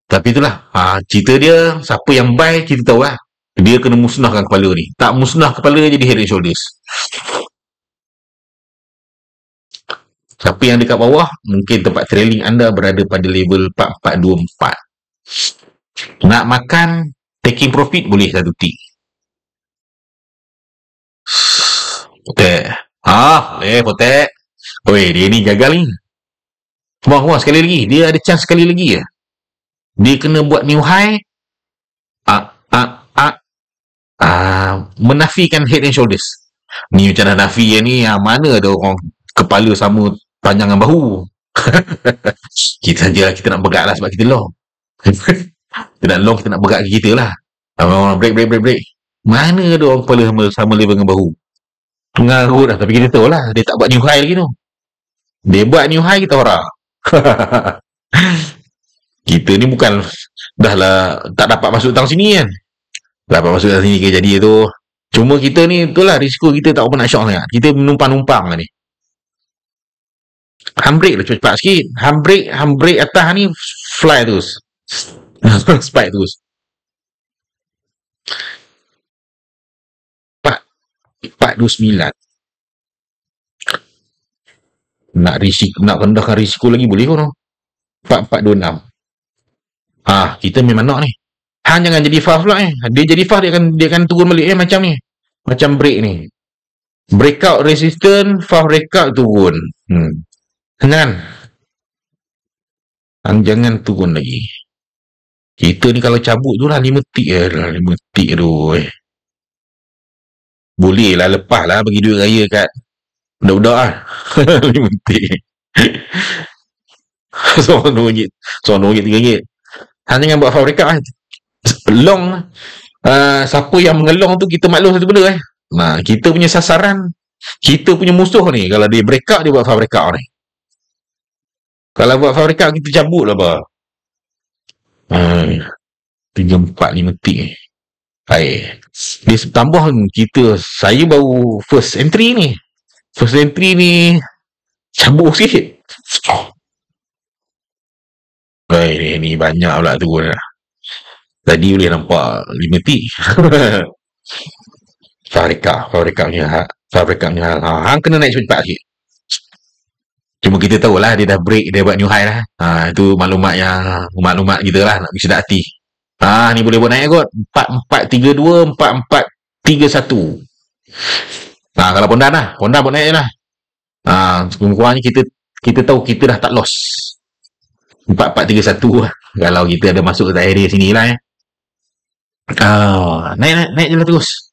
Tapi itulah. Cerita dia, siapa yang buy, kita tahu lah. Dia kena musnahkan kepala ni. Tak musnah kepala, jadi head and shoulders. Siapa yang dekat bawah, mungkin tempat trailing anda berada pada level 4424. Nak makan, taking profit, boleh satu tik. Potek. Boleh potek. Oi, dia ni gagal ni. Wah, sekali lagi. Dia ada chance sekali lagi ya. Dia kena buat new high. Menafikan head and shoulders. Ni macam dah nafi ni. Mana ada orang kepala sama panjang dengan bahu. Kita nak bergerak lah sebab kita long. Kita nak long, kita nak bergerak ke kita lah. Break. Mana ada orang kepala sama level dengan bahu. Pengaruh dah. Tapi kita tahu lah. Dia tak buat new high lagi tu. Dia buat new high, kita orang. Kita ni bukan dah lah tak dapat masuk tang sini kan. Dapat masuk tang sini ke jadi tu. Cuma kita ni itulah risiko kita tak apa nak shock sangat. Kita menumpang-numpang lah ni. Handbrake lah cepat sikit. Handbrake atas ni fly terus. Spike terus. 429. Nak rendahkan risiko lagi boleh pun. 4426. Kita memang nak ni. Hang jangan jadi fast pula Dia jadi fast, dia akan turun balik macam ni. Macam break ni. Breakout resistance, fast breakout turun. Jangan turun lagi. Kita ni kalau cabut tu lah 5 tik 5 tik tu boleh lah, lepas lah bagi duit raya kat budak-budak lah. 5 tik. Seorang RM2, RM3. Hang jangan buat fabrikat long. Siapa yang mengelong tu kita maklum satu benda kita punya sasaran, kita punya musuh ni, kalau dia breakout, dia buat fabrikat ni. Kalau buat fabrikat, kita cabut lah apa. 3, 4, 5 tik dia tambah saya baru first entry ni cabut sikit. Ni banyak pula tu Tadi boleh nampak 5 tik. Fabrika punya hal. Hang kena naik cepat sikit. Cuma kita tahulah dia dah break, dia buat new high lah. Itu maklumat kita lah, nak sedap hati. Ni boleh buat naik kot. 4432, 4431. Kalau pondan lah, pondan buat naik je lah. Kurang-kurangnya kita tahu kita dah tak loss. 4431 lah. Kalau kita ada masuk ke area sini lah. Naik je lah terus.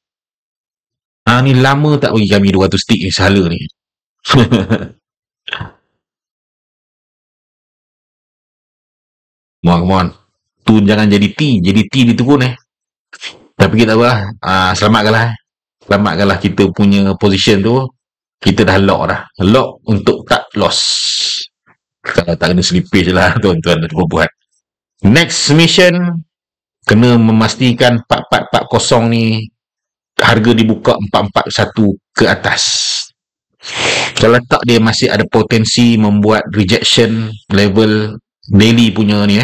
Ni lama tak bagi kami 200 stick ni, salah ni. Come on. Tu jangan jadi T diturun Tapi kita apa selamatkanlah kita punya position tu. Kita dah lock untuk tak loss. Kalau tak kena slippage lah tuan-tuan dan puan-puan. Next mission, kena memastikan 4440 ni harga dibuka 441 ke atas. Kalau tak, dia masih ada potensi membuat rejection level daily punya ni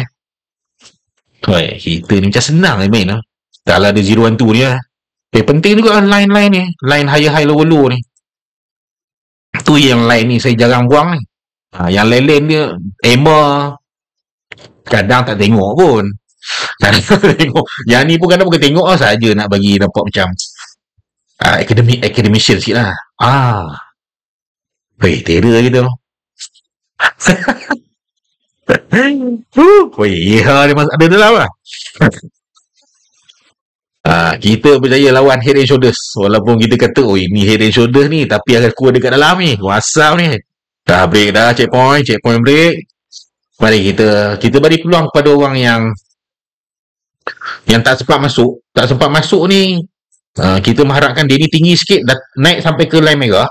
kita ni macam senang main kalau ada 012 ni penting juga line ni, line high low ni. Tu yang line ni saya jarang buang ni. Yang lain dia Emma kadang tak tengok pun. Tengok. Yang ni pun kadang bukan tengok saja, nak bagi nampak macam academician sikit lah. Terror gitu. Ada dalam lah. Kita percaya lawan Head and Shoulders. Walaupun kita kata ni Head and Shoulders ni, tapi aku ada kat dalam ni, WhatsApp ni. Dah break dah, checkpoint break. Mari kita bagi peluang kepada orang yang tak sempat masuk ni. Kita mengharapkan dia ni tinggi sikit, naik sampai ke line merah,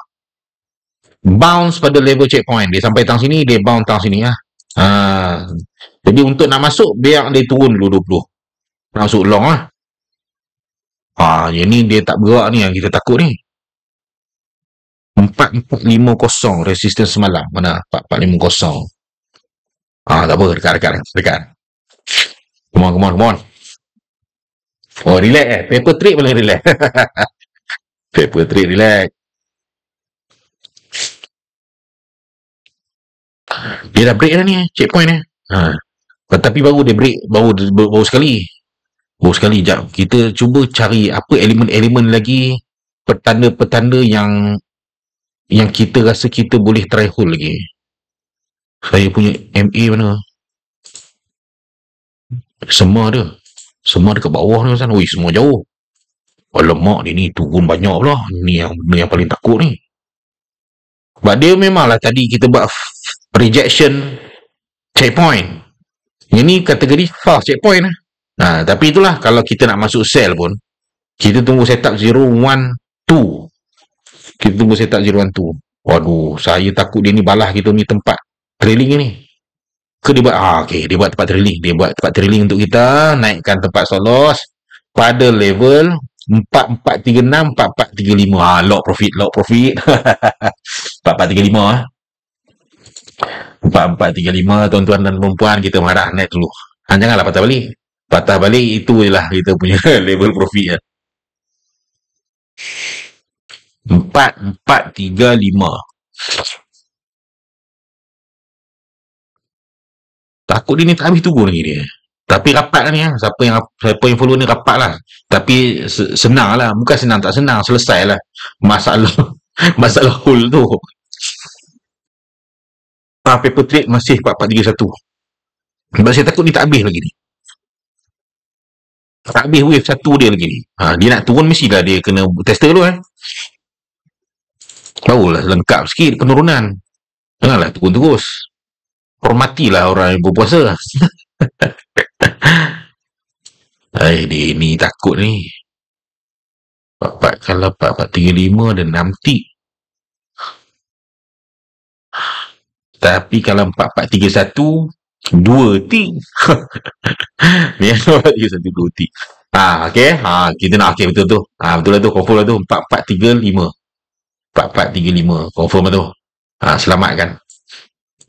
bounce pada level checkpoint. Dia sampai tang sini, dia bounce tang sini jadi untuk nak masuk, biar dia turun dulu 20. Nak masuk long lah. Yang ni dia tak bergerak ni, yang kita takut ni. 4450 resistance semalam. Mana 4450? Tak apa, dekat. Come on. Relax paper trade paling relax. Paper trade relax. Dia dah break dah ni, checkpoint ni. Tetapi baru dia break, baru sekali. Jap, kita cuba cari apa elemen-elemen lagi, petanda-petanda yang kita rasa kita boleh try hold lagi. Saya punya MA mana? Semua dekat bawah ni, semua jauh. Alamak, dia ni turun banyak pula. Ni yang paling takut ni. Sebab dia memanglah tadi kita buat rejection checkpoint. Yang ni kategori fast checkpoint tapi itulah, kalau kita nak masuk sell pun, kita tunggu setup 012. Kita tunggu setup 012. Waduh, saya takut dia ni balas kita ni tempat trailing ni. Dia buat dia buat tempat trailing. Dia buat tempat trailing untuk kita naikkan tempat stop loss pada level 4436, 4435. Lock profit. 4435 4435 tuan-tuan dan perempuan, kita marah naik dulu. Janganlah patah balik itu je lah kita punya level profit 4435. Takut dia ni tak habis turun lagi dia. Tapi rapat lah ni siapa yang follow ni rapat lah. Tapi senang lah, bukan senang tak senang, selesai lah masalah hold tu. Paper trade masih 4431. Sebab saya takut ni tak habis lagi ni. Tak habis wave satu dia lagi ni. Dia nak turun mestilah dia kena tester dulu barulah lengkap sikit penurunan. Janganlah turun terus. Hormatilah orang yang berpuasa. Dia ni takut ni. Kalau 4435 ada 6 tick. Tapi kalau 4431 2 tick. Ni 4431 2 tick. Okey. Kita nak betul tu. Betul lah tu, confirm lah tu. 4435. 4435 confirm lah tu. Selamatkan.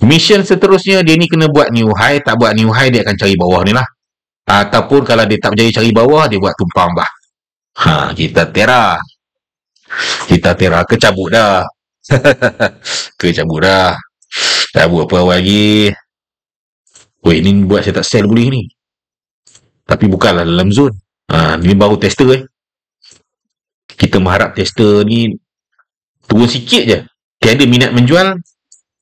Mission seterusnya, dia ni kena buat new high. Tak buat new high, dia akan cari bawah ni lah. Ataupun kalau dia tak berjaya cari bawah, dia buat tumpang bah. Kita tera. Kita tera kecabut dah. Kecabut dah. Cabut apa awal lagi. Weh, ni buat saya tak sell boleh ni. Tapi bukanlah dalam zone. Ni baru tester Kita mengharap tester ni turun sikit je. Tiada minat menjual,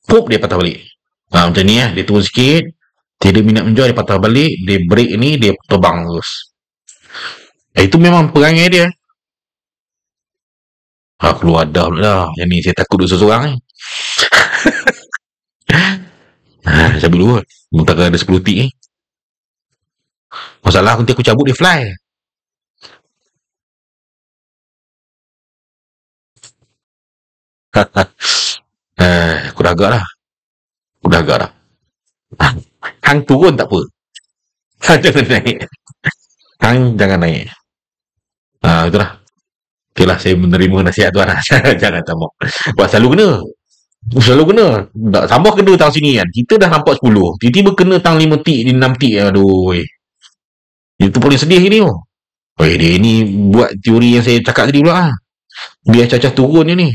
pop dia patah balik. Macam ni dia turun sikit, tiada minat menjual, dia patah balik, dia break ni, dia terbang terus. Itu memang perangai dia. Keluar dah pula dah. Yang ni saya takut duduk seorang ni. Cabut dulu kot. Mentara ada 10 tik ni. Masalah nanti aku cabut dia fly. Aku dah agak dah. Aku dah agak dah. Hang turun tak apa. Jangan naik. Hang jangan naik. Itulah. Itulah saya menerima nasihat tuan lah. Jangan tamak. Buat selalu kena. Selalu kena. Tak tambah kena tang sini kan. Kita dah nampak 10. Tiba-tiba kena tang 5 tik, 6 tik. Aduh. Itu paling sedih ni. Dia ni buat teori yang saya cakap tadi pula lah. Biar cacah turun je ni.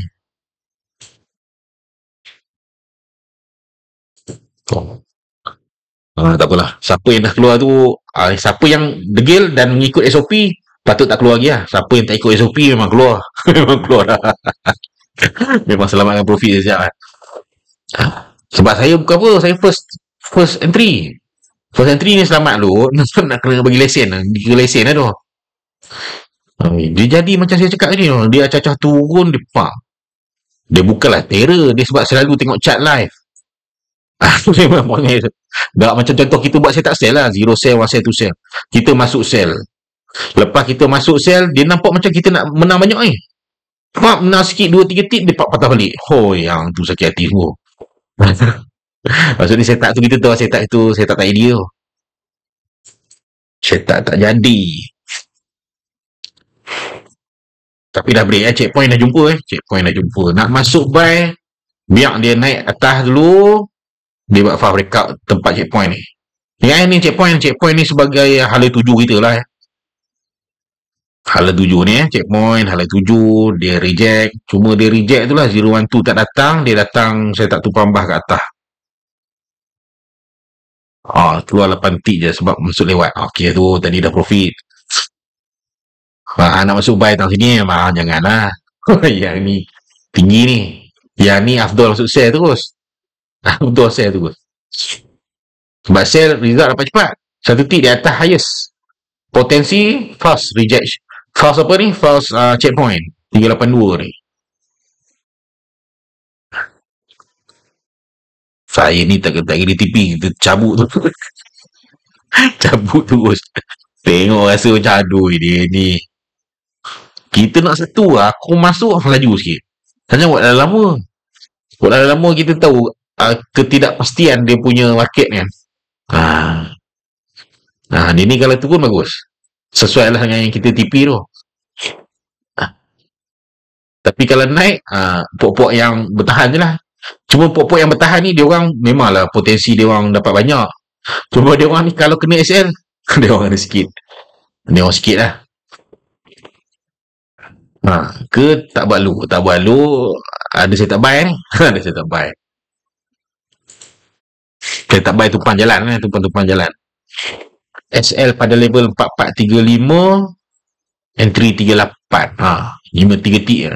Tak apalah. Siapa yang dah keluar tu, siapa yang degil dan mengikut SOP, patut tak keluar lagi lah. Siapa yang tak ikut SOP memang keluar. Memang keluar dah. Memang selamatkan profit je siap kan. Sebab saya bukan apa, saya first entry. First entry ni selamat dulu. Nak kena bagi lesen. Dia lesen lah tu. Dia jadi macam saya cakap tadi. Dia acah-acah turun, dia pak. Dia bukanlah terror. Dia sebab selalu tengok chart live. Memang panggil. Tak macam contoh kita buat setup sell lah. 0 sell, 1 sell, 2 sell. Kita masuk sell. Lepas kita masuk sell, dia nampak macam kita nak menang banyak ni. Pak, menang sikit 2-3 tip, dia patah balik. Yang tu sakit hati semua. Maksudnya setup tu kita tahu setup itu setup tak idea. Setup tak jadi. Tapi dah break checkpoint dah jumpa checkpoint dah jumpa. Nak masuk buy, biar dia naik atas dulu, dia buat fast breakout tempat checkpoint ni. Yang ni checkpoint ni sebagai hala tuju kita lah Hala tuju ni checkpoint hala tuju, dia reject. Cuma dia reject tu lah 012 tak datang, dia datang saya tak tumpang bah kat atas. Keluar 8 tik je sebab masuk lewat. Okey tu tadi dah profit. Nak masuk buy tang sini janganlah. Yang ni tinggi ni. Yang ni Afdol masuk sell terus. Afdol sell terus. Sebab sell result dapat cepat. Satu tik di atas highest. Potensi false rejection. False apa ni? False checkpoint. 382 ni. Saya ni tak kena tipi. Kita cabut tu. Cabut terus. Tengok rasa macam aduh dia ni. Kita nak satu lah. Aku masuk laju sikit. Hanya buat dah lama. Buat dah lama kita tahu ketidakpastian dia punya market kan. Dia ni kalau turun bagus. Sesuai lah dengan yang kita tipi tu. Tapi kalau naik, pokok-pokok yang bertahan je lah. Cuma pokok-pokok yang bertahan ni, dia orang memanglah potensi dia orang dapat banyak. Cuma dia orang ni kalau kena SL, dia orang ada sikit. Dia orang sikit lah. Ke tak buat lu. Tak buat lu, ada saya tak buy ni. Ada saya tak buy. Saya tak buy tumpang jalan lah. Tumpang jalan. SL pada level 4435, entry 38. 5-3 tik je.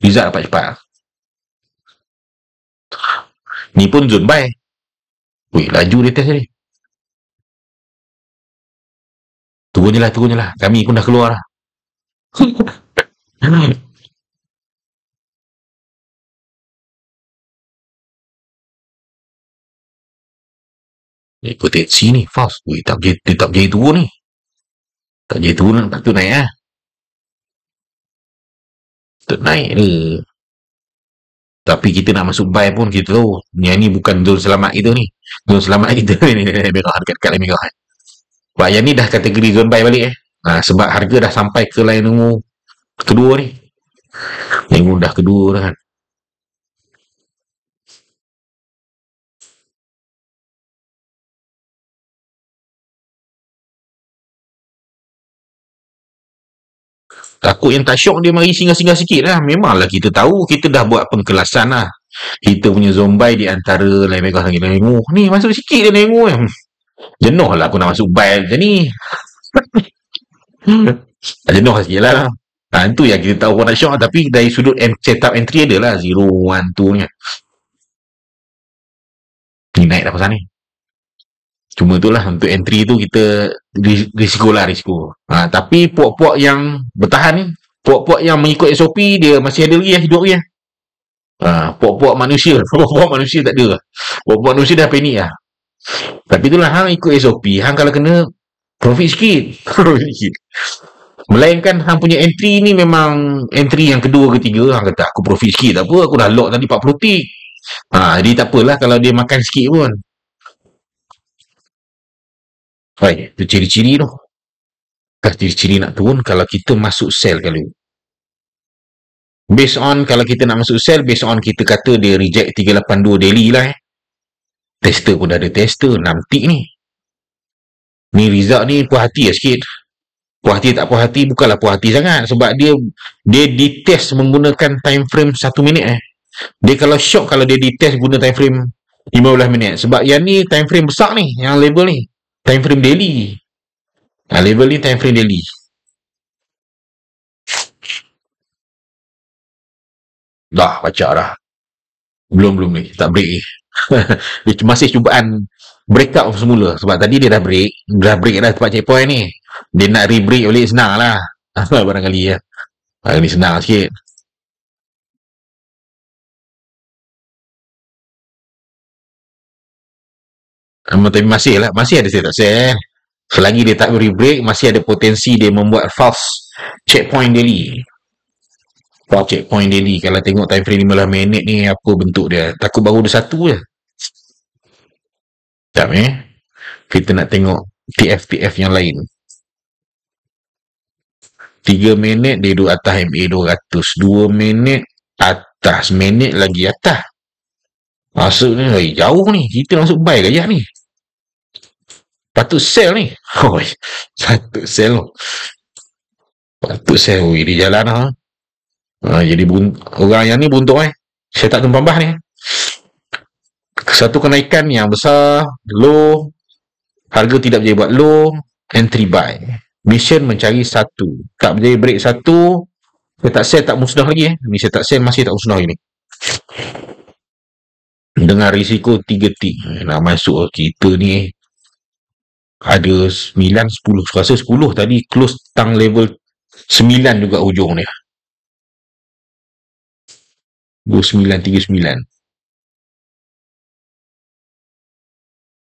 Result dapat cepat. Ni pun zone buy. Wih, laju dia test ni. Turun je lah. Kami pun dah keluar lah. Potensi ni fast. Wih, dia tak berjaya turun ni. Tak berjaya turun, lepas tu naik lah. Tak naik dia. Tapi kita nak masuk buy pun kita tahu. Yang ni bukan zone selamat kita ni. Zone selamat kita ni. Merah, dekat merah. Sebab yang ni dah kategori zone buy balik sebab harga dah sampai ke line nombor kedua ni. Yang dah kedua dah kan. Takut yang tak syok dia mari singgah-singgah sikit lah. Memanglah kita tahu, kita dah buat pengkelasan lah. Kita punya zombai di antara lain megah lagi lenguh. Ni masuk sikit dia lenguh. Jenuh lah aku nak masuk buy macam ni. Jenuh sikit lah. Itu yang kita tahu orang nak syok. Tapi dari sudut setup entry ada lah. 0, 1, 2 ni. Ni naik dah pasal ni. Cuma itulah untuk entry tu kita risiko. Tapi puak-puak yang bertahan ni, puak-puak yang mengikut SOP dia masih ada lagi hidup lagi. Puak-puak manusia tak ada. Puak-puak manusia dah panik lah. Tapi itulah hang ikut SOP, hang kalau kena profit sikit. Melainkan hang punya entry ni memang entry yang kedua ketiga, hang kata aku profit sikit tak apa, aku dah lock tadi 40 tick. Jadi tak apalah kalau dia makan sikit pun. Itu ciri-ciri tu. Ciri-ciri nak turun kalau kita masuk sell kalau. Based on kalau kita nak masuk sell, based on kita kata dia reject 382 daily lah. Tester pun dah ada tester 6 tick ni. Ni result ni puas hati lah sikit. Puas hati tak puas hati bukanlah puas hati sangat sebab dia ditest menggunakan time frame 1 minit Dia kalau shock kalau dia ditest guna time frame 15 minit sebab yang ni time frame besar ni, yang label ni time frame daily. Label ni time frame daily. Dah baca dah. Belum ni, tak break ni. Dia masih cubaan break up semula sebab tadi dia dah break dah tempat checkpoint ni. Dia nak re-break balik senang lah. Barangkali ya. Ni senang sikit. Tapi masih ada setup sell. Selagi dia tak re-break, masih ada potensi dia membuat false checkpoint daily. False checkpoint daily. Kalau tengok time frame 15 minit ni, apa bentuk dia? Takut baru ada satu je. Sekejap kita nak tengok TF-TF yang lain. 3 minit dia duduk atas MA 200. 2 minit atas. Minit lagi atas. Maksudnya jauh ni. Kita masuk buy gaya ni. Patut sell ni. Patut sell. Patut sell. Dia jalan lah. Jadi orang yang ni buntuk saya tak tumpang bah ni. Satu kenaikan yang besar, low, harga tidak berjaya buat low, entry buy. Mission mencari satu. Tak berjaya break satu, saya tak sell tak musnah lagi Ni saya tak sell masih tak musnah lagi ni. Dengan risiko 3 tick. Nak masuk kita ni ada 9, 10. Rasa 10 tadi close tang level 9 juga hujung ni. 2939.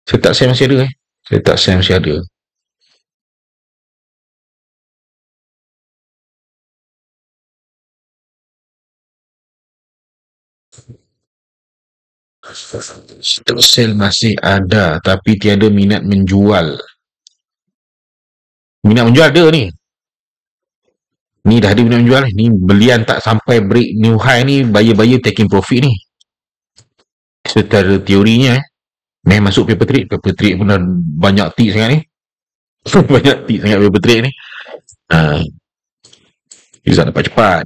Saya tak sell masih ada Saya tak sell masih ada. Stock sell masih ada tapi tiada minat menjual. Minat menjual ada ni. Ni dah ada minat menjual ni. Belian tak sampai break new high ni, buyer taking profit ni. Secara teorinya masuk paper trade. Paper trade pun dah banyak tick sangat ni. Banyak tick sangat paper trade ni. Bisa dapat cepat.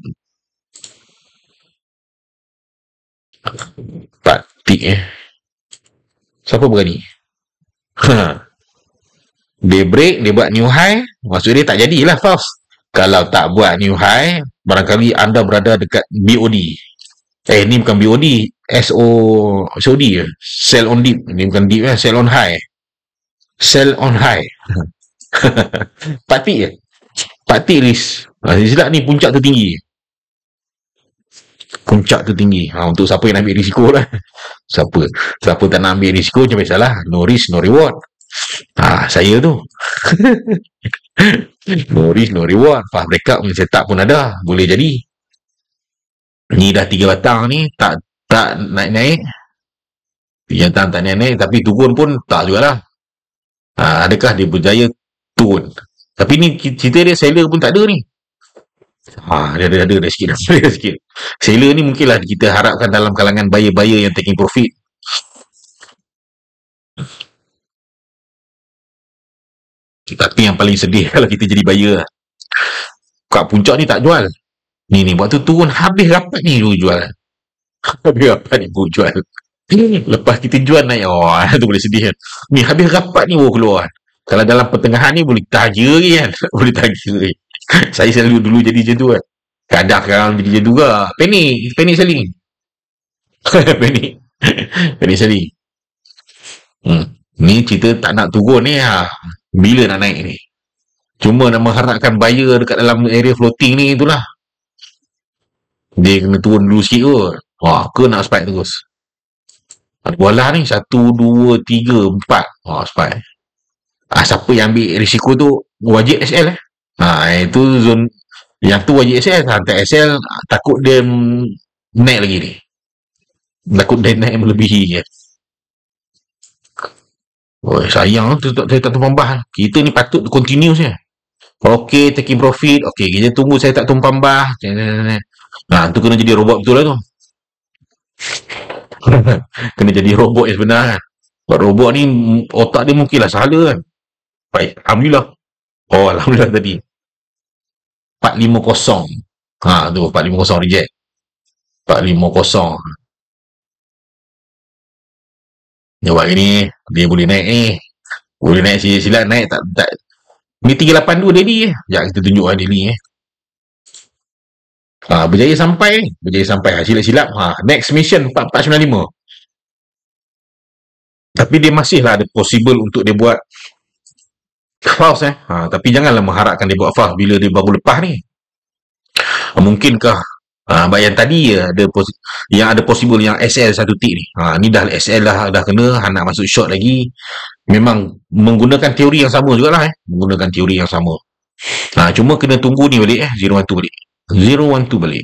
4 tick Siapa berani? Dia break, dia buat new high, maksud dia tak jadilah false. Kalau tak buat new high, barangkali anda berada dekat BOD. Ni bukan BOD, SOD je. Sell on dip. Ni bukan dip sell on high. Sell on high. 4 tick je. 4 tick risk. Silap ni puncak tertinggi. Untuk siapa yang nak ambil risiko lah. Siapa tak nak ambil risiko macam biasalah. No risk, no reward. Saya tu. No risk, no reward. Fast breakup punya setup pun ada. Boleh jadi. Ni dah 3 batang ni. Tak naik-naik. 3 batang tak naik-naik. Tapi turun pun tak jugalah. Adakah dia berjaya turun? Tapi ni cerita dia seller pun tak ada ni. Dia ada sikit. Seller ni mungkinlah kita harapkan dalam kalangan buyer-buyer yang taking profit. Tapi yang paling sedih kalau kita jadi buyer kat puncak ni tak jual. Ni waktu turun habis rapat ni baru jual. Habis rapat ni baru jual. Lepas kita jual naik, oh tu boleh sedih kan. Ni habis rapat ni baru keluar kan. Kalau dalam pertengahan ni boleh taja lagi kan. Boleh taja lagi. Saya selalu dulu jadi macam tu kan. Kadang sekarang jadi macam tu juga. Panik selling. Panik. Panik selling. Ni cerita tak nak turun ni ha. Bila nak naik ni? Cuma nak mengharapkan buyer dekat dalam area floating ni itulah. Dia kena turun dulu sikit kot. Wah, ke nak spike terus. Bola ni 1, 2, 3, 4. Wah, spike. Siapa yang ambil risiko tu wajib SL itu zone yang tu wajib SL. Hantar SL takut dia naik lagi ni. Takut dia naik melebihi je. Oh, sayang tu saya tak tumpang bah. Kita ni patut continue je. Okey, taking profit. Okey, kita tunggu saya tak tumpang bah. Tu kena jadi robot betul lah tu. Kena jadi robot yang sebenar kan. Sebab robot ni otak dia mungkinlah salah kan. Baik, alhamdulillah. Oh, alhamdulillah tadi. 450. Tu 450 reject. 450. Dia buat ni, dia boleh naik ni. Boleh naik silat naik tak. Ni 382 daily Sekejap kita tunjuk daily berjaya sampai. Silap-silap. Next mission 4495. Tapi dia masih lah ada possible untuk dia buat false tapi janganlah mengharapkan dia buat false bila dia baru lepas ni. Mungkinkah yang tadi yang ada possible yang SL satu tick ni. Ni dah SL dah kena, nak masuk short lagi. Memang menggunakan teori yang sama jugalah menggunakan teori yang sama. Cuma kena tunggu ni balik 012 balik. 012 balik.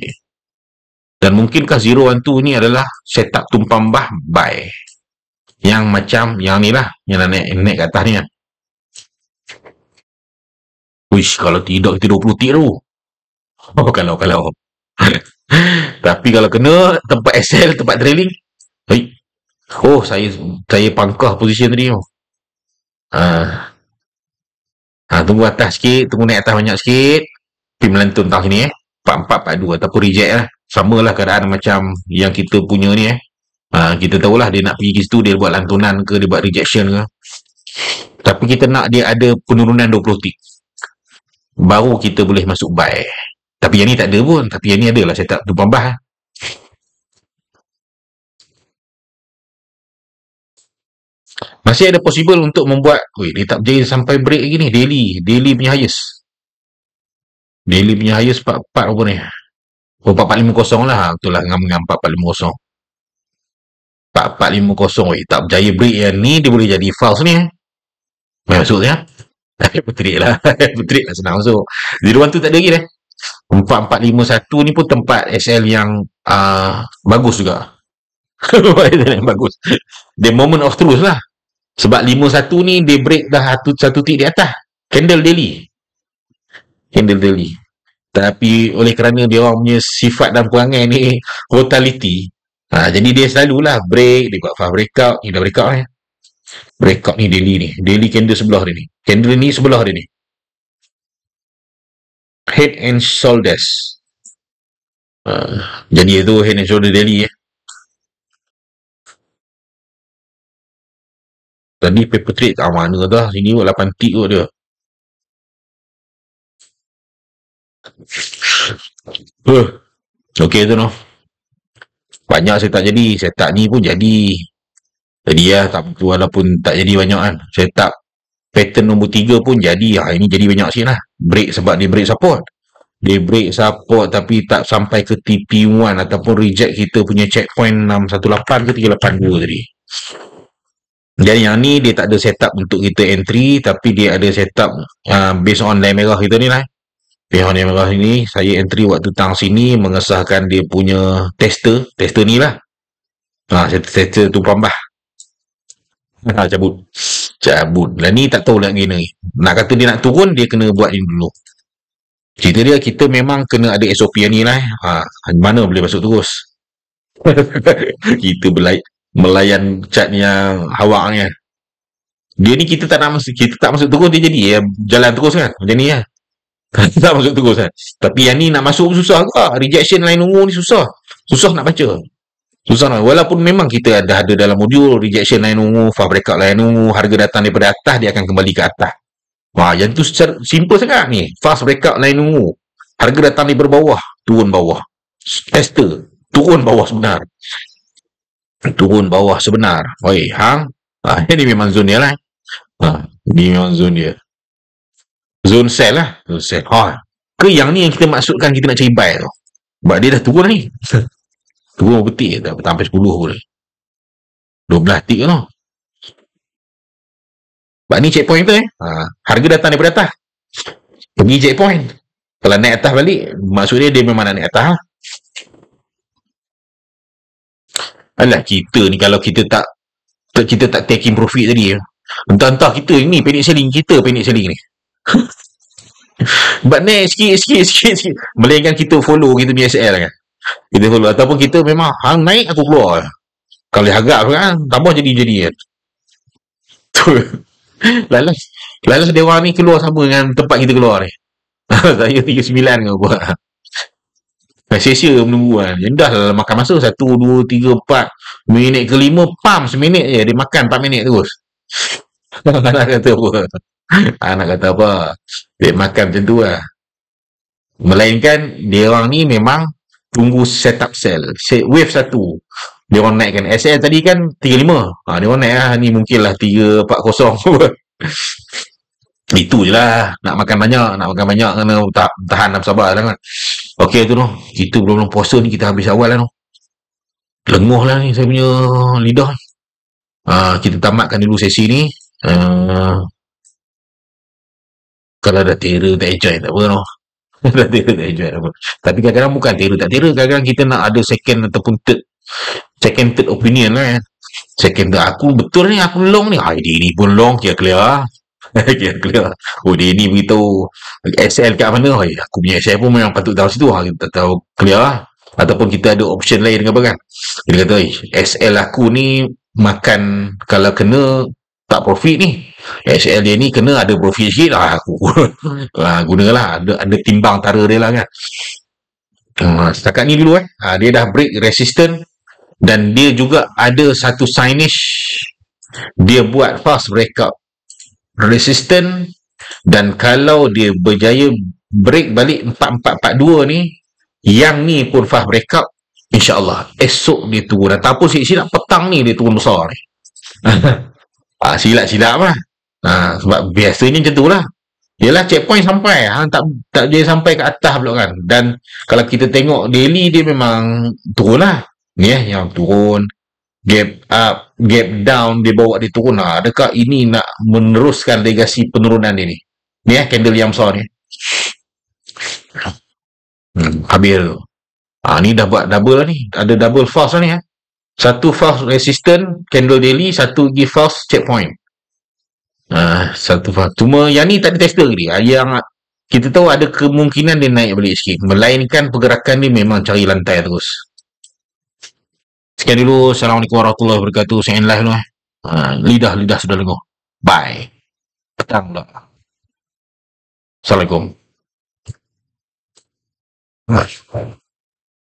Dan mungkinkah 012 ni adalah setup tumpang bah buy. Yang macam yang ni lah, yang naik kat atas ni kan. Wish, kalau tidak kita 20 tick tu. Kalau. Tapi kalau kena tempat SL, tempat trailing. Saya pangkah position tadi tu. Tunggu atas sikit, tunggu naik atas banyak sikit. Pergi melantun tang sini 4442 ataupun reject lah. Sama lah keadaan macam yang kita punya ni kita tahulah dia nak pergi ke situ, dia buat lantunan ke, dia buat rejection ke. Tapi kita nak dia ada penurunan 20 tick. Baru kita boleh masuk buy. Tapi yang ni tak ada pun. Tapi yang ni adalah setup tumpang bah. Masih ada possible untuk membuat dia tak berjaya sampai break lagi ni. Daily punya highest. Daily punya highest 44 apa ni. 4450 lah. Betul lah dengan 4450. 4450 tak berjaya break yang ni, dia boleh jadi false ni masuk ya. Petrik lah senang masuk. 01 tak ada lagi 4451 ni pun tempat SL yang bagus juga. Bagus. The moment of truth lah. Sebab 51 ni dia break dah satu tick di atas. Candle daily. Tapi oleh kerana dia orang punya sifat dan perangai ni volatility, jadi dia selalulah break, dia buat fast breakout. Ni dah breakout ni. Breakout ni daily ni. Daily candle sebelah dia ni. Candle ni sebelah dia ni. Head and shoulders. Jadi itu head and shoulder daily Tadi paper trade tak mana dah. Sini 8 tick kot dia. Okey tu no. Banyak saya tak jadi. Setup ni pun jadi. Jadi tak walaupun tak jadi banyak kan. Setup pattern nombor 3 pun jadi. Ini jadi banyak sikit lah. Break sebab dia break support. Dia break support tapi tak sampai ke TP1 ataupun reject kita punya checkpoint 618 ke 382 tadi. Dan yang ni dia tak ada setup untuk kita entry, tapi dia ada setup based on line merah kita ni lah. Based on line merah ni, saya entry waktu tang sini mengesahkan dia punya tester ni lah. Tester tumpang bah. Cabut. Lah ni tak tahu nak gini. Nak kata dia nak turun, dia kena buat ini dulu. Cerita dia, kita memang kena ada SOP ni lah. Mana boleh masuk terus. Kita melayan cat yang hawak ni kan. Dia ni kita tak masuk terus, dia jadi jalan terus kan. Macam ni lah. Tak masuk terus kan. Tapi yang ni nak masuk pun susah juga. Rejection line ungu ni susah. Susah nak baca. Susah nak. Walaupun memang kita ada dalam modul rejection line ungu, fast breakout line ungu, harga datang daripada atas dia akan kembali ke atas. Wah, yang tu secara simple sangat ni. Fast breakout line ungu. Harga datang daripada bawah, turun bawah. Tester, turun bawah sebenar. Turun bawah sebenar. Oi, hang. Ini memang zone dia lah. Ini memang zone dia. Zone sell lah. Zone sell. Ke yang ni yang kita maksudkan kita nak cari buy tu. Sebab dia dah turun ni. Turun betik tak sampai 10 boleh. 12 tik tu. Sebab ni checkpoint tu harga datang daripada atas. Pergi checkpoint. Kalau naik atas balik, maksudnya dia memang nak naik atas lah. Alah, kita ni kalau kita tak taking profit tadi entah-entah kita ni panic selling ni. But naik sikit. Melainkan kita follow kita punya SL kan. Kita follow. Ataupun kita memang hang naik aku keluar. Kalau harga kan, tambah jadi kan. Lalas dia orang ni keluar sama dengan tempat kita keluar ni. Saya 39 kau buat. Sia-sia menunggu kan. Dah lah makan masa 1, 2, 3, 4 minit ke 5, pam seminit je. Dia makan 4 minit terus. Anak kata apa? Dia makan macam tu lah. Melainkan dia orang ni memang tunggu setup sell. Wave 1. Dia orang naikkan. SL tadi kan 35. Dia orang naik lah. Ni mungkin lah 340. Itu je lah. Nak makan banyak kena tahan dan sabar lah kan. Okey tu noh. Kita belum puasa ni kita habis awal lah noh. Lenguh lah ni saya punya lidah. Kita tamatkan dulu sesi ni. Kalau dah terror tak enjoy tak apa noh. Dah terror tak enjoy tak apa. Tapi kadang-kadang bukan terror tak terror. Kadang-kadang kita nak ada second ataupun third opinion lah kan. Second aku betul ni aku long ni. Dia ni pun long kira clear. Kira clear. Dia ni beritahu SL kat mana. Aku punya SL pun memang patut tahu situ. Kita tahu clear lah. Ataupun kita ada option lain ke apa kan. Dia kata SL aku ni makan kalau kena tak profit ni. SL dia ni kena ada profit sikit lah aku. Gunalah ada timbang tara dia lah kan. Setakat ni dulu dia dah break resistance dan dia juga ada satu signage dia buat fast breakout resistance dan kalau dia berjaya break balik 4442 ni yang ni pun fast breakout insyaAllah esok dia turun ataupun silap petang ni dia turun besar ni. Silap lah. Sebab biasanya macam tu lah. Yelah checkpoint sampai tak boleh sampai ke atas pula kan. Dan kalau kita tengok daily dia memang turun lah. Ni yang turun, gap up, gap down, dia bawa dia turun. Adakah ini nak meneruskan legasi penurunan dia ni? Ni candle yang besar ni. Habis ni dah buat double lah ni. Ada double false lah ni Satu false resistance candle daily, satu lagi false checkpoint. Satu false. Cuma yang ni tak ada tester lagi. Yang kita tahu ada kemungkinan dia naik balik sikit. Melainkan pergerakan ni memang cari lantai terus. Sekian dulu. Assalamualaikum warahmatullahi wabarakatuh. Saya live dulu lidah sudah lenguh. Bye. Petang dah. Assalamualaikum.